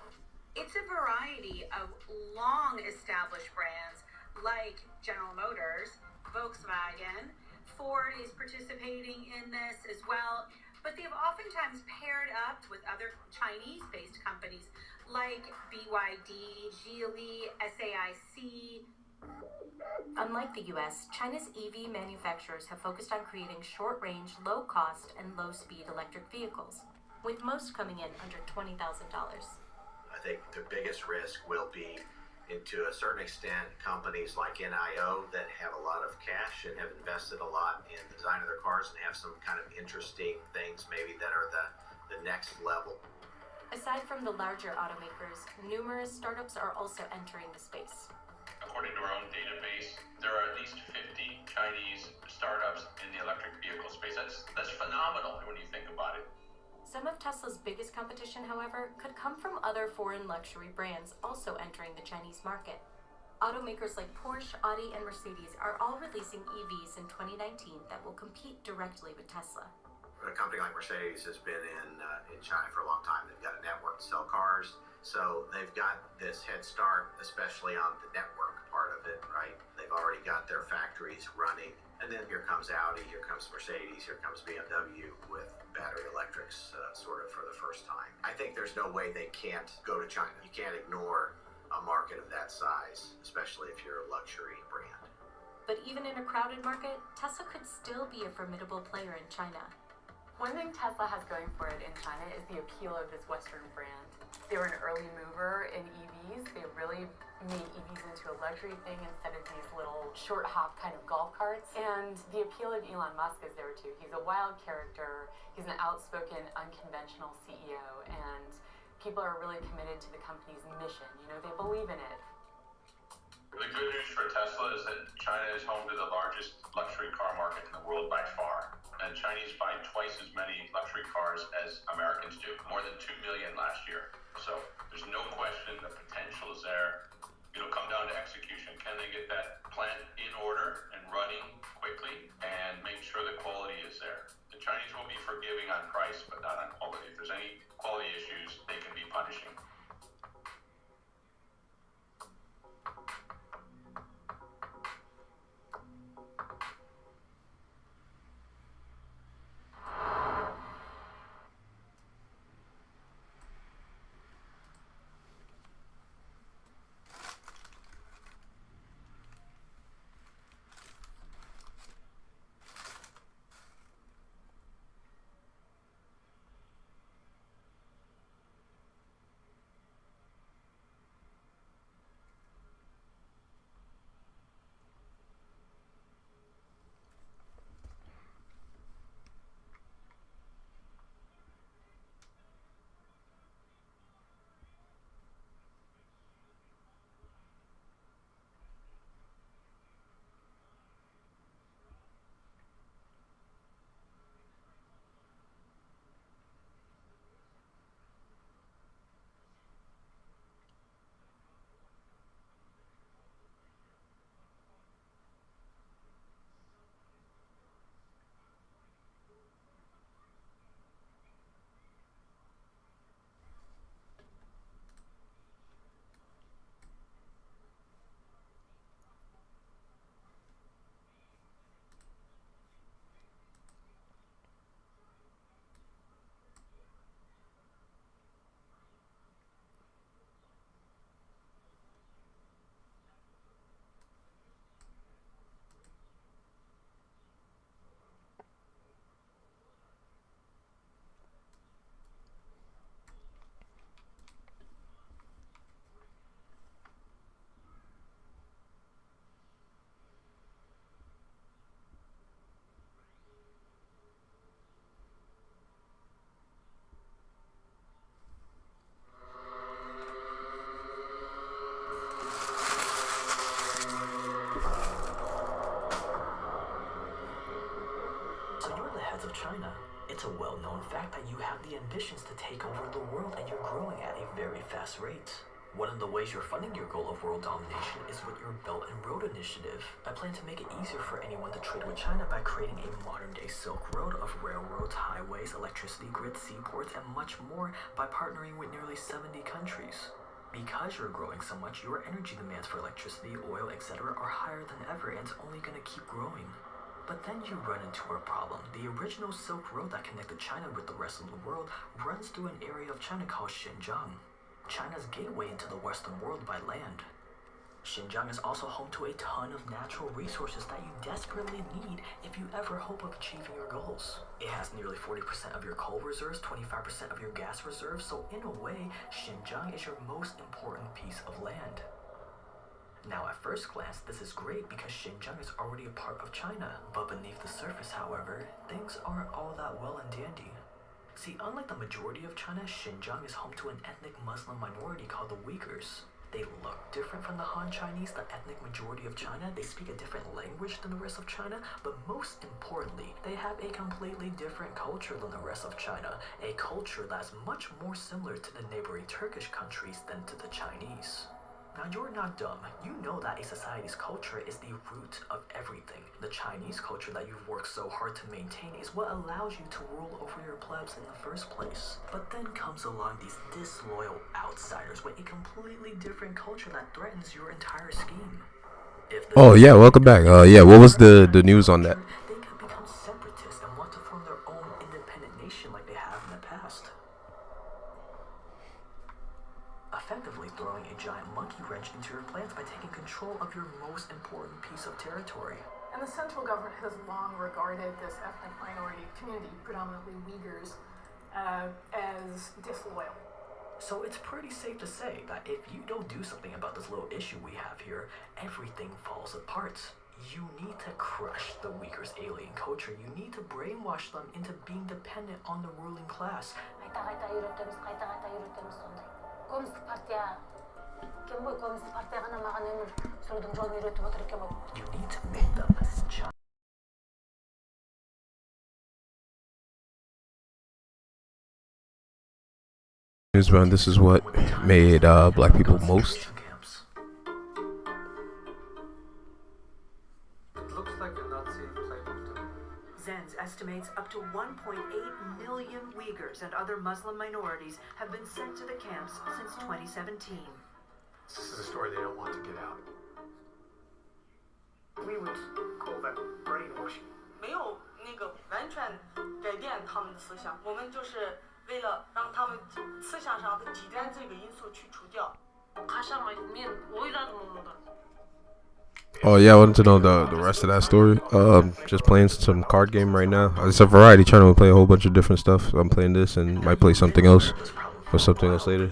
It's a variety of long-established brands like General Motors, Volkswagen, Ford is participating in this as well, but they've oftentimes paired up with other Chinese-based companies like BYD, Geely, SAIC. Unlike the US, China's EV manufacturers have focused on creating short-range, low-cost, and low-speed electric vehicles, with most coming in under $20,000. I think the biggest risk will be, to a certain extent, companies like NIO that have a lot of cash and have invested a lot in the design of their cars and have some kind of interesting things maybe that are the next level. Aside from the larger automakers, numerous startups are also entering the space. According to our own database, there are at least 50 Chinese startups in the electric vehicle space. That's phenomenal when you think about it. Some of Tesla's biggest competition, however, could come from other foreign luxury brands also entering the Chinese market. Automakers like Porsche, Audi, and Mercedes are all releasing EVs in 2019 that will compete directly with Tesla. A company like Mercedes has been in China for a long time. They've got a network to sell cars, so they've got this head start, especially on the network part of it, right? They've already got their factories running, and then here comes Audi, here comes Mercedes, here comes BMW with battery electrics sort of for the first time. I think there's no way they can't go to China. You can't ignore a market of that size, especially if you're a luxury brand. But even in a crowded market, Tesla could still be a formidable player in China. One thing Tesla has going for it in China is the appeal of this Western brand. They were an early mover in EVs. They really made EVs into a luxury thing instead of these little short hop kind of golf carts. And the appeal of Elon Musk is there too. He's a wild character. He's an outspoken, unconventional CEO, and people are really committed to the company's mission. You know, they believe in it. The good news for Tesla is that China is home to the largest luxury car market in the world by far. And Chinese buy twice as many luxury cars as Americans do, more than 2 million last year. So there's no question the potential is there. It'll come down to execution. Can they get that plant in order and running quickly and make sure the quality is there? The Chinese will be forgiving on price, but not on quality. If there's any quality issues, they can be punishing. sides of China. It's a well-known fact that you have the ambitions to take over the world and you're growing at a very fast rate. One of the ways you're funding your goal of world domination is with your Belt and Road Initiative. I plan to make it easier for anyone to trade with China by creating a modern-day Silk Road of railroads, highways, electricity grids, seaports, and much more by partnering with nearly 70 countries. Because you're growing so much, your energy demands for electricity, oil, etc. are higher than ever and it's only going to keep growing. But then you run into a problem. The original Silk Road that connected China with the rest of the world runs through an area of China called Xinjiang, China's gateway into the Western world by land. Xinjiang is also home to a ton of natural resources that you desperately need if you ever hope of achieving your goals. It has nearly 40% of your coal reserves, 25% of your gas reserves, so in a way, Xinjiang is your most important piece of land. Now at first glance, this is great because Xinjiang is already a part of China, but beneath the surface, however, things aren't all that well and dandy. See, unlike the majority of China, Xinjiang is home to an ethnic Muslim minority called the Uyghurs. They look different from the Han Chinese, the ethnic majority of China. They speak a different language than the rest of China, but most importantly, they have a completely different culture than the rest of China, a culture that's much more similar to the neighboring Turkish countries than to the Chinese. Now you're not dumb. You know that a society's culture is the root of everything. The Chinese culture that you've worked so hard to maintain is what allows you to rule over your plebs in the first place. But then comes along these disloyal outsiders with a completely different culture that threatens your entire scheme. Oh yeah, welcome back. Yeah, what was the news on that? They could become separatists and want to form their own independent nation like they have in the past. Effectively throwing a giant monkey wrench into your plans by taking control of your most important piece of territory. And the central government has long regarded this ethnic minority community, predominantly Uyghurs, as disloyal. So it's pretty safe to say that if you don't do something about this little issue we have here, everything falls apart. You need to crush the Uyghurs' alien culture. You need to brainwash them into being dependent on the ruling class. You need to make them China. Newsbound, this is what made black people most. It looks like a Nazi playbook to me. Zenz estimates up to 1.8 million Uyghurs and other Muslim minorities have been sent to the camps since 2017. This is a story they don't want to get out. We would call that brainwashing. 没有那个完全改变他们的思想，我们就是为了让他们思想上的极端这个因素去除掉。他上面오이라도 먹는다. Oh yeah, I wanted to know the rest of that story. Just playing some card game right now. It's a variety channel. We play a whole bunch of different stuff. So I'm playing this and might play something else or something else later.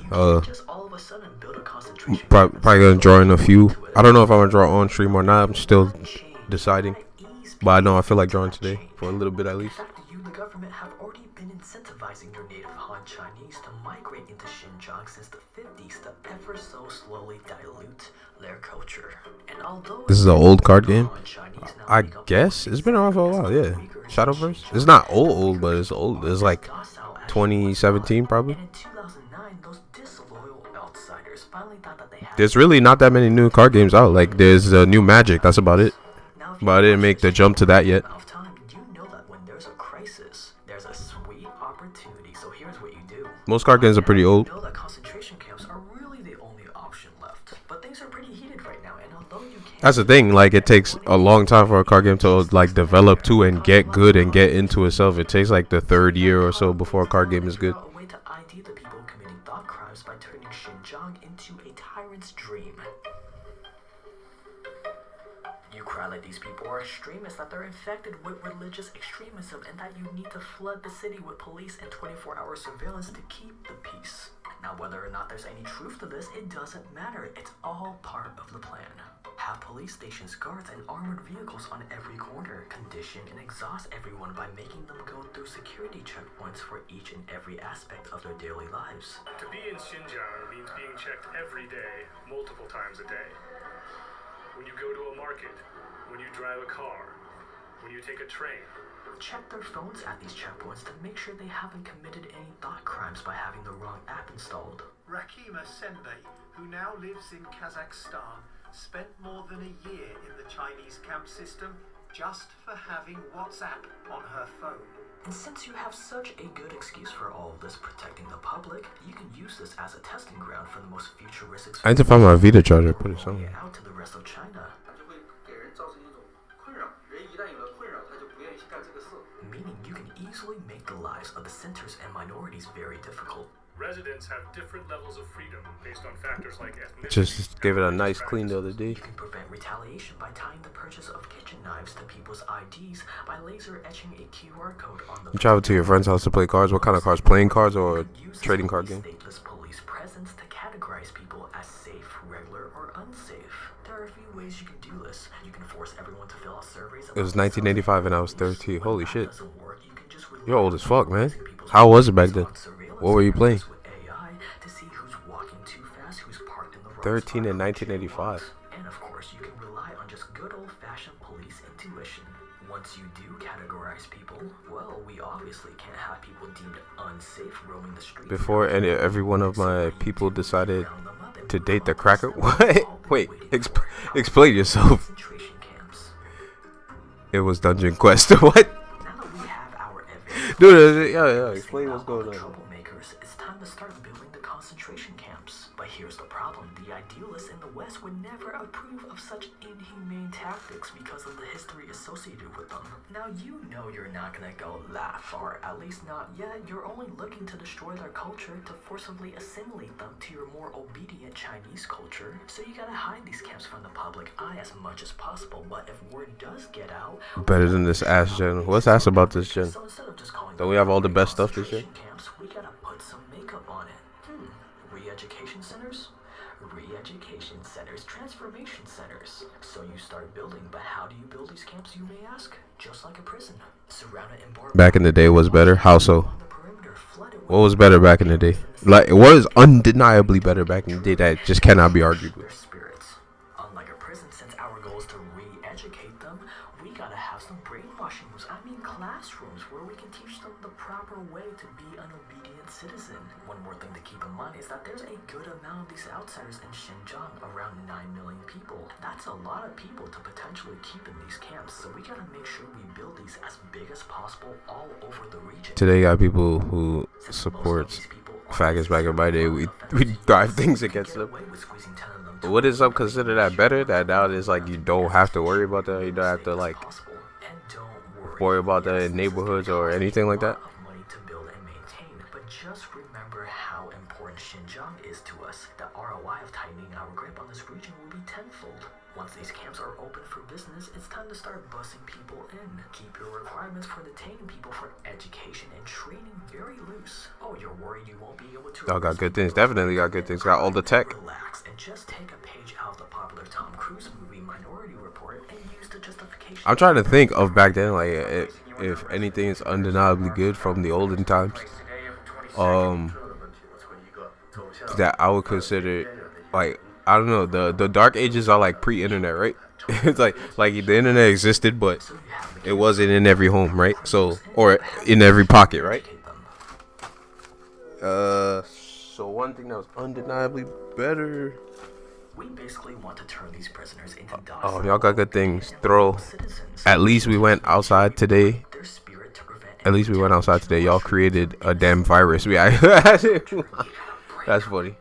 Probably gonna draw in a few. I don't know if I'm gonna draw on stream or not. I'm still deciding. But I know I feel like drawing today for a little bit at least. You, the government, have already been incentivizing your native Han Chinese to migrate into Xinjiang since the 50s to ever so slowly dilute their culture. And although This is an old card game. I guess it's been around for a while. Yeah, Shadowverse. It's not old, but it's old. It's like 2017 probably. There's really not that many new card games out. Like there's new Magic. That's about it. But I didn't make the jump to that yet. Most card games are pretty old. That's the thing. Like it takes a long time for a card game to like develop too and get good and get into itself. It takes like the third year or so before a card game is good. That these people are extremists, that they're infected with religious extremism, and that you need to flood the city with police and 24-hour surveillance to keep the peace. Now, whether or not there's any truth to this, it doesn't matter. It's all part of the plan. Have police stations, guards, and armored vehicles on every corner. Condition and exhaust everyone by making them go through security checkpoints for each and every aspect of their daily lives. To be in Xinjiang means being checked every day, multiple times a day. When you go to a market, when you drive a car, when you take a train. Check their phones at these checkpoints to make sure they haven't committed any thought crimes by having the wrong app installed. Rakima Senbei, who now lives in Kazakhstan, spent more than a year in the Chinese camp system just for having WhatsApp on her phone. And since you have such a good excuse for all of this protecting the public, you can use this as a testing ground for the most futuristic. I need to find my Vita charger. Put it somewhere. Out to the rest of China. Meaning you can easily make the lives of the dissenters and minorities very difficult. Residents have different levels of freedom based on factors like ethnicity. Just gave it a nice clean the other day. You can prevent retaliation by tying the purchase of kitchen knives to people's IDs by laser etching a QR code on the. You travel to your friend's house to play cards. What kind of cards? Playing cards or trading card game? Stateless police presence to categorize people as safe, regular, or unsafe. There are a few ways you can do this. You can force everyone to fill out surveys. It was 1985 and I was 13. Holy shit. You're old as fuck, man. How was it back then? What were you playing? 13 in 1985. And of course, you can rely on just good old-fashioned police intuition. Once you do categorize people, well, we obviously can't have people deemed unsafe roaming the streets. Before every one of my people decided to date the cracker. What? Wait, explain yourself. It was Dungeon Quest. What? Dude, yeah, explain what's going on. Troublemakers, it's time to start building the concentration camps. But here's the problem. The idealists in the West would never approve of such inhumane tactics because of the history associated with them. Now you know you're not gonna go that far, at least not yet. You're only looking to destroy their culture to forcibly assimilate them to your more obedient Chinese culture. So you gotta hide these camps from the public eye as much as possible. But if word does get out, better than this ass gen. What's ass about this gen? So instead of just calling Don't we have all the best stuff this gen? Camps, we gotta put some makeup on it. Re-education centers? Re-education centers, transformation centers. So you start building, but how do you build these camps, you may ask? Just like a prison. Surrounded in barbed Back in the day was better. How so? What was better back in the day? Like, it was undeniably better back in the day that just cannot be argued with. Spirits. Unlike a prison, since our goal is to re-educate them, we gotta have some brainwashing rooms. I mean classrooms where we can teach them the proper way to be an obedient citizen. One more thing to keep in mind is that there's a good amount of these outsiders in Xinjiang, around 9 million people. That's a lot of people to potentially keep in these camps, so we gotta make sure we build these as big as possible all over the region. Today got people who supports faggots. Back in my day, we drive things against them. But would it some consider that better? That now it's like you don't have to worry about that. You don't have to like worry about that in neighborhoods or anything like that. But just remember how important Xinjiang is to us. The ROI of tightening our grip on this region will be tenfold. Once these camps are open for business, it's time to start busing people in. Keep your requirements for detaining people for education and training very loose. Oh, you're worried you won't be able to. Y'all got good things. Definitely got good things. Got all the tech. Relax and just take a page out of the popular Tom Cruise movie Minority Report and use the justification. I'm trying to think of back then, like if anything is undeniably good from the olden times. That I would consider, like, I don't know, the dark ages are like pre-internet, right? It's like the internet existed, but it wasn't in every home, right? So, or in every pocket, right? So one thing that was undeniably better. We basically want to turn these prisoners into dogs. Oh, y'all got good things. At least we went outside today. At least we went outside today. Y'all created a damn virus. That's funny.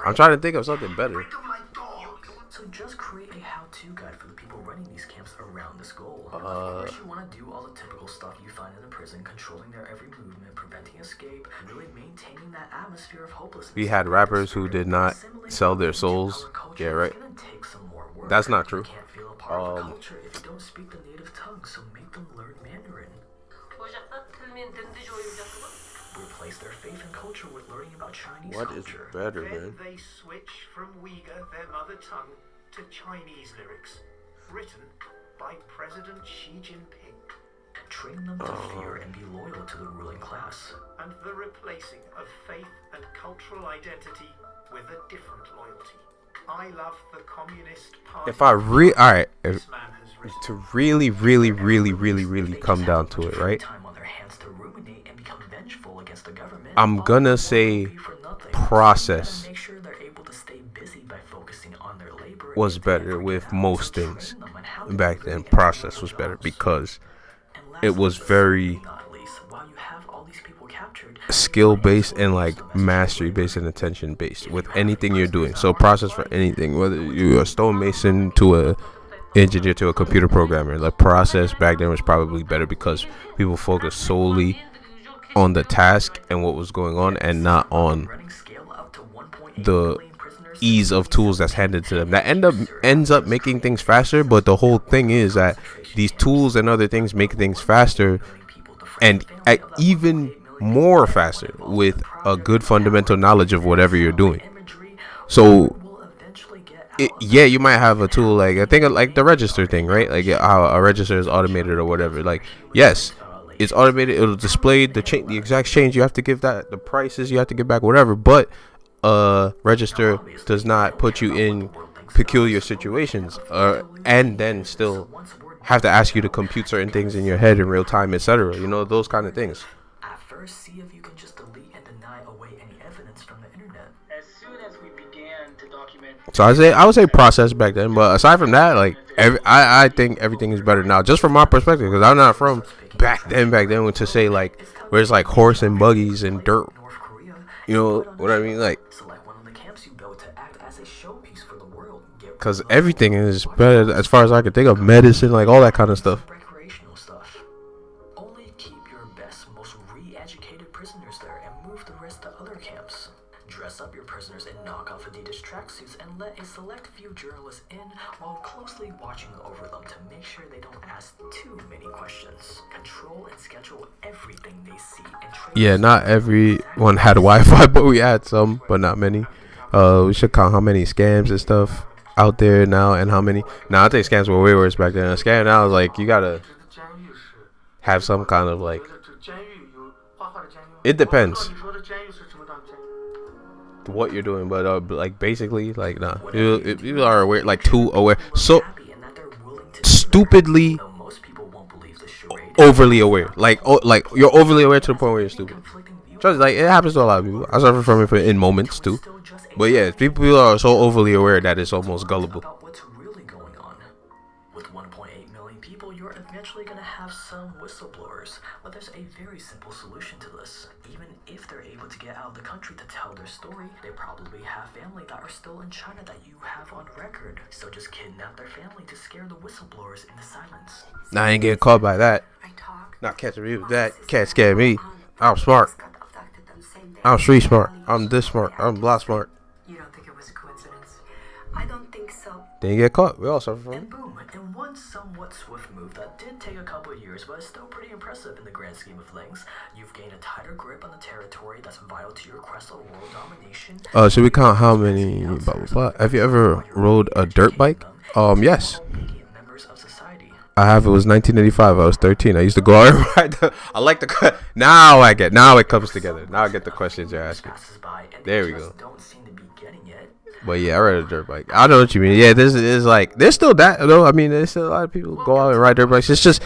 I'm trying to think of something better. So just create a how-to guide for the people running these camps around this goal. Of course, you want to do all the typical stuff you find in a prison, controlling their every movement, preventing escape, really maintaining that atmosphere of hopelessness. We had rappers who did not sell their souls. Yeah, right. That's not true. You can't feel a part of the culture if you don't speak the native tongue, so make them learn Mandarin. Replace their faith and culture with learning about Chinese culture. What is better, man? Then they switch from Uyghur, their mother tongue, to Chinese lyrics, written by President Xi Jinping. Train them to fear and be loyal to the ruling class. And the replacing of faith and cultural identity with a different loyalty. I love the Communist Party. If I alright, to really come down to it, right? I'm gonna say process was better with most things back then. Process was better because it was very skill based and like mastery based and attention based with anything you're doing. So process for anything, whether you're a stonemason to a engineer to a computer programmer, the process back then was probably better because people focused solely on the task and what was going on and not on the ease of tools that's handed to them. That ends up making things faster, but the whole thing is that these tools and other things make things faster and even more faster with a good fundamental knowledge of whatever you're doing. So yeah, you might have a tool like, I think like the register thing, right? Like how a register is automated or whatever. Like, yes, it's automated. It'll display the exact change. You have to give that the prices. You have to give back whatever. But register does not put you in peculiar situations, and then still have to ask you to compute certain things in your head in real time, etc. You know, those kind of things. At first, see if you can just delete and deny away any evidence from the internet. As soon as we began to document. So I would say process back then, but aside from that, like I think everything is better now, just from my perspective, because I'm not from back then to say like where it's like horse and buggies and dirt. You know what I mean? Like, because everything is better as far as I can think of, medicine, like all that kind of stuff. Only keep your best, most re-educated prisoners there and move the rest to other camps. Dress up your prisoners in knockoff Adidas tracksuits and let a select few journalists in while closely watching over them to make sure they don't ask too many questions. Control and schedule everything they see. Yeah, not everyone had Wi-Fi, but we had some, but not many. We should count how many scams and stuff out there now and how many. Now, I think scams were way worse back then. A scam now is like you gotta have some kind of like. It depends what you're doing, but like basically, like nah, people are aware, like too aware, so stupidly overly aware, like you're overly aware to the point where you're stupid. Trust, like it happens to a lot of people. I suffer from it in moments too, but yeah, people are so overly aware that it's almost gullible. What's really going on? With 1.8 million people, you're eventually gonna have some whistleblowers, but there's a very simple solution to this. Even if they're able to get out of the country to tell their story, they probably have family that are still in China that you have on record. So just kidnap their family to scare the whistleblowers into silence. Nah, I ain't getting caught by that. Not catching me with that. Can't scare me. I'm smart. I'm street smart. I'm this smart. I'm block smart. You don't think it was a coincidence? I don't think so. Didn't get caught. We all suffer from it. And boom, in one somewhat swift move that did take a couple of years, but is still pretty impressive in the grand scheme of things, you've gained a tighter grip on the territory that's vital to your quest of world domination. Should we count how many? Blah, blah, blah. Have you ever rode a dirt bike? Yes. I have. It was 1985. I was 13. I used to go out and ride. I like the. Now it comes together. Now I get the questions you're asking. There we go. But yeah, I ride a dirt bike. I know what you mean. Yeah, this is like there's still that though. I mean, there's still a lot of people go out and ride dirt bikes. It's just.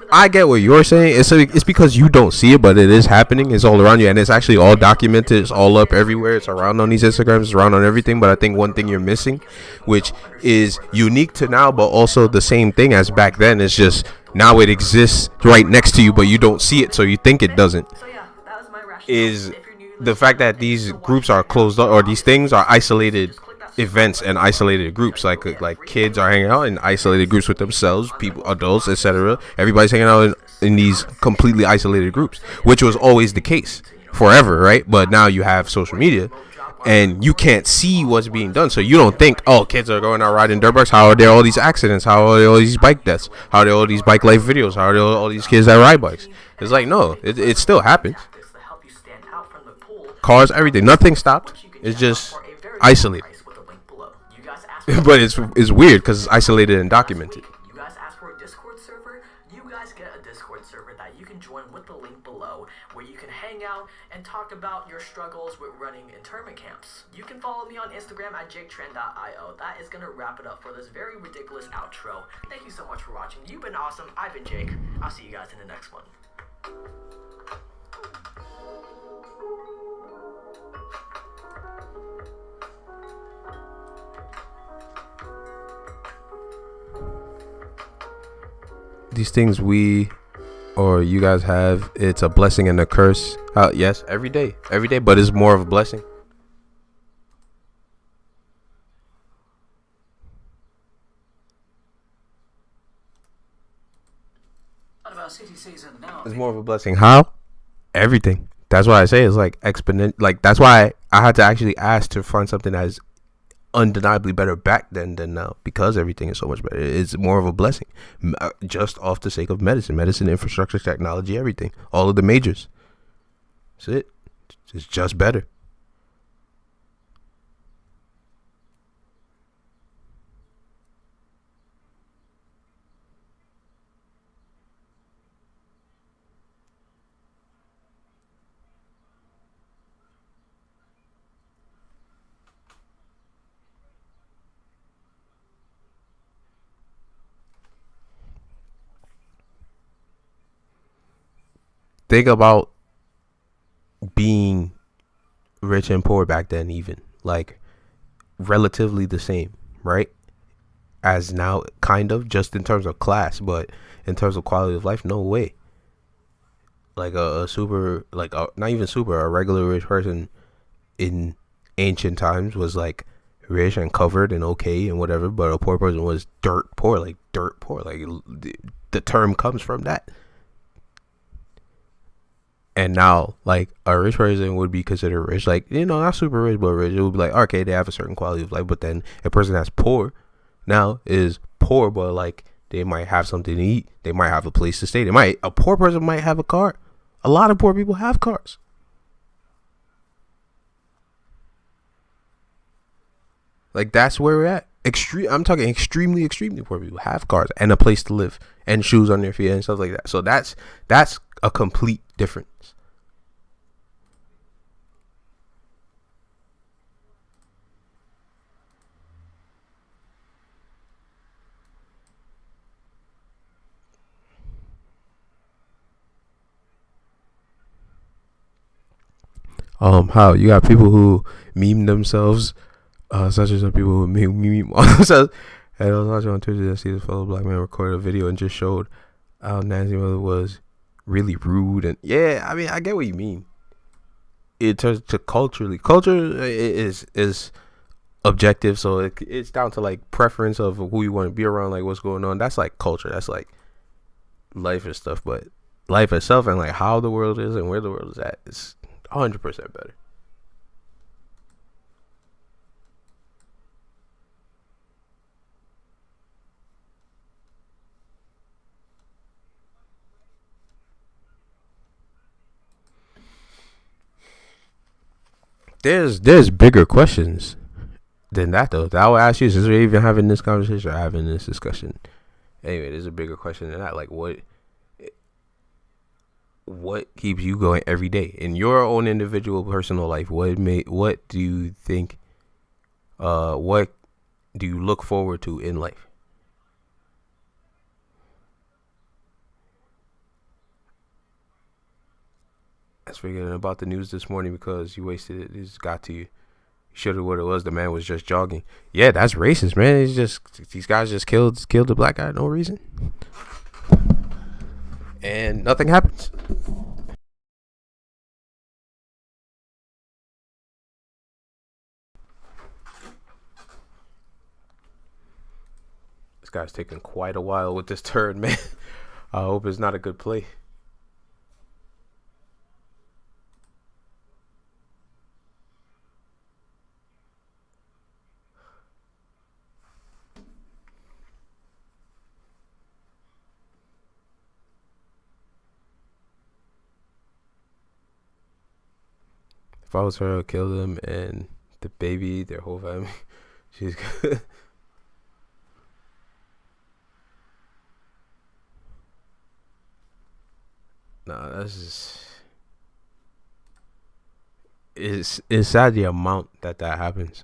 I get what you're saying. It's because you don't see it, but it is happening. It's all around you, and it's actually all documented. It's all up everywhere. It's around on these Instagrams. It's around on everything. But I think one thing you're missing, which is unique to now, but also the same thing as back then, is just now it exists right next to you, but you don't see it, so you think it doesn't. Is the fact that these groups are closed up, or these things are isolated events and isolated groups, like kids are hanging out in isolated groups with themselves, people, adults, etc. Everybody's hanging out in these completely isolated groups, which was always the case forever, right? But now you have social media and you can't see what's being done, so you don't think, oh, kids are going out riding dirt bikes. How are there all these accidents? How are there all these bike deaths? How are there all these bike life videos? How are there all these kids that ride bikes? It's like, no, it still happens. Cars, everything, nothing stopped. It's just isolated. But it's weird because it's isolated and documented. You guys ask for a Discord server, you guys get a Discord server that you can join with the link below, where you can hang out and talk about your struggles with running internment camps. You can follow me on Instagram at jaketrend.io. That is going to wrap it up for this very ridiculous outro. Thank you so much for watching. You've been awesome. I've been Jake. I'll see you guys in the next one. These things we or you guys have, it's a blessing and a curse. Yes, every day, but it's more of a blessing. It's more of a blessing. How? Everything. That's why I say it's like exponent. Like that's why I had to actually ask to find something that is undeniably better back then than now, because everything is so much better. It's more of a blessing, just off the sake of medicine, infrastructure, technology, everything, all of the majors. That's it. It's just better. Think about being rich and poor back then, even like relatively the same, right? As now, kind of, just in terms of class, but in terms of quality of life, no way. Like a super, like not even super, a regular rich person in ancient times was like rich and covered and okay and whatever, but a poor person was dirt poor, like the term comes from that. And now, like, a rich person would be considered rich. Like, you know, not super rich, but rich. It would be like, okay, they have a certain quality of life. But then a person that's poor now is poor, but, like, they might have something to eat. They might have a place to stay. A poor person might have a car. A lot of poor people have cars. Like, that's where we're at. I'm talking extremely poor people have cars and a place to live and shoes on their feet and stuff like that. So that's a complete difference. How you got people who meme themselves, such as some people who meme themselves. And I was watching on Twitter, I see this fellow black man recorded a video and just showed how Nancy Miller was really rude. And yeah, I mean, I get what you mean. It turns to culture is objective, so it's down to like preference of who you want to be around, like what's going on. That's like culture. That's like life and stuff. But life itself and like how the world is and where the world is at is 100% better. There's bigger questions than that though. That I will ask you, since we're even having this conversation or having this discussion. Anyway, there's a bigger question than that. Like what keeps you going every day in your own individual personal life? What do you think? What do you look forward to in life? I was forgetting about the news this morning because you wasted it. It just got to you. You should have what it was. The man was just jogging. Yeah, that's racist, man. It's just these guys just killed the black guy, no reason, and nothing happens. This guy's taking quite a while with this turn, man. I hope it's not a good play. If I was her, I would kill them and the baby, their whole family. She's good. Nah, that's just it's sad the amount that happens.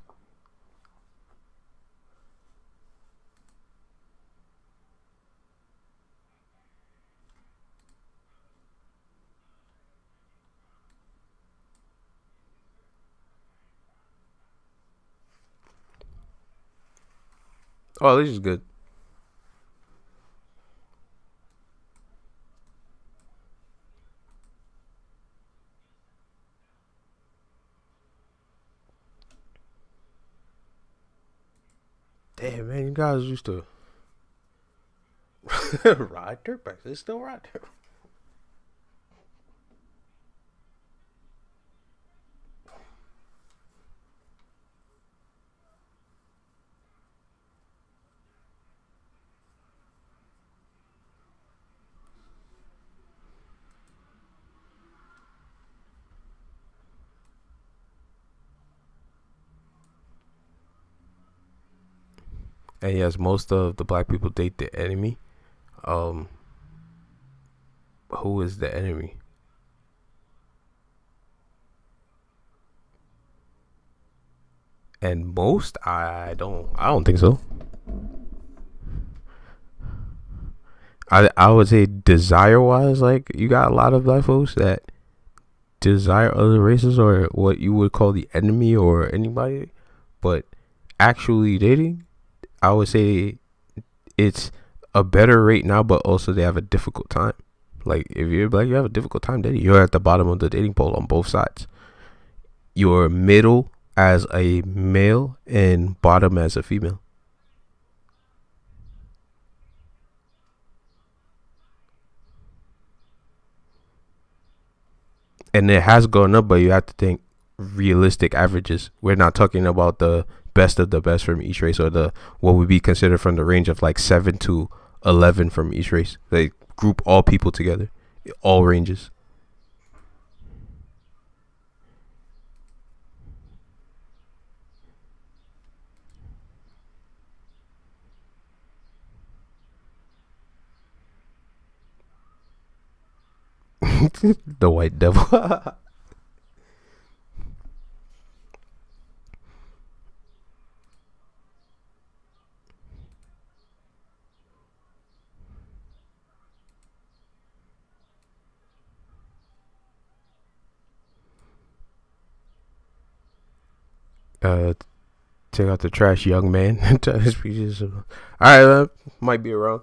Oh, at least it's good. Damn, man, you guys used to ride dirt bikes. They still ride dirt. And yes, most of the black people date the enemy. Who is the enemy? And most, I don't think so. I would say desire wise, like you got a lot of black folks that desire other races or what you would call the enemy or anybody, but actually dating, I would say it's a better rate now, but also they have a difficult time. Like if you're black, you have a difficult time dating. You're at the bottom of the dating pool on both sides. You're middle as a male and bottom as a female. And it has gone up, but you have to think realistic averages. We're not talking about the best of the best from each race or the what would be considered from the range of like 7 to 11 from each race. They group all people together, all ranges. The white devil. Take out the trash, young man. All right, might be around.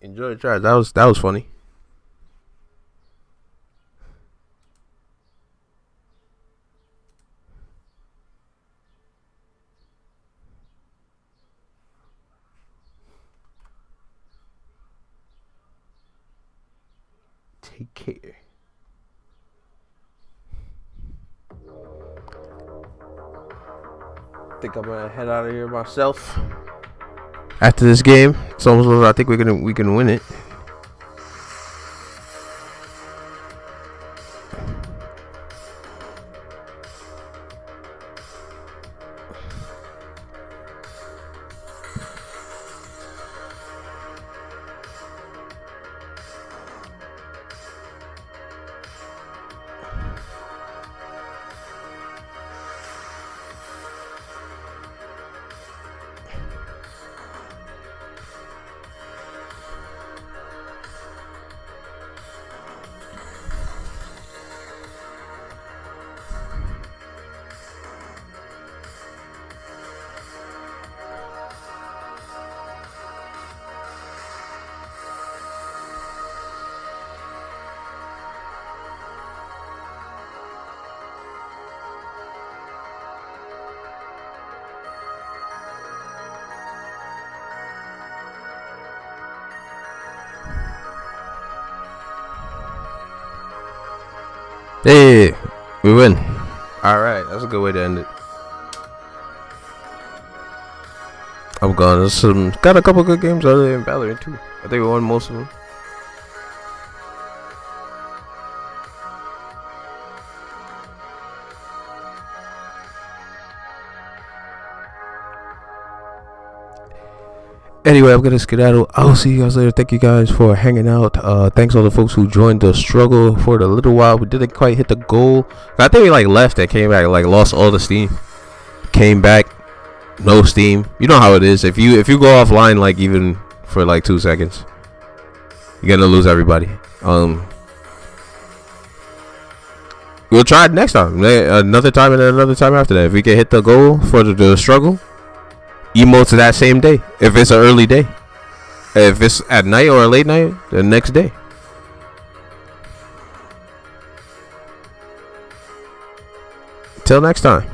Enjoy the trash. That was funny. Take care. I think I'm gonna head out of here myself. After this game, it's almost over. I think we can win it. Hey, we win. All right, that's a good way to end it. I'm gone. There's got a couple good games other than Valorant too. I think we won most of them. Anyway, I'm gonna skedaddle. I will see you guys later. Thank you guys for hanging out. Thanks all the folks who joined the struggle for the little while. We didn't quite hit the goal. I think we like left and came back, like lost all the steam. Came back, no steam. You know how it is. If you go offline like even for like 2 seconds, you're gonna lose everybody. We'll try it next time. Another time and another time after that. If we can hit the goal for the struggle, emotes that same day. If it's an early day. If it's at night or a late night, the next day. Till next time.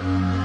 Mm.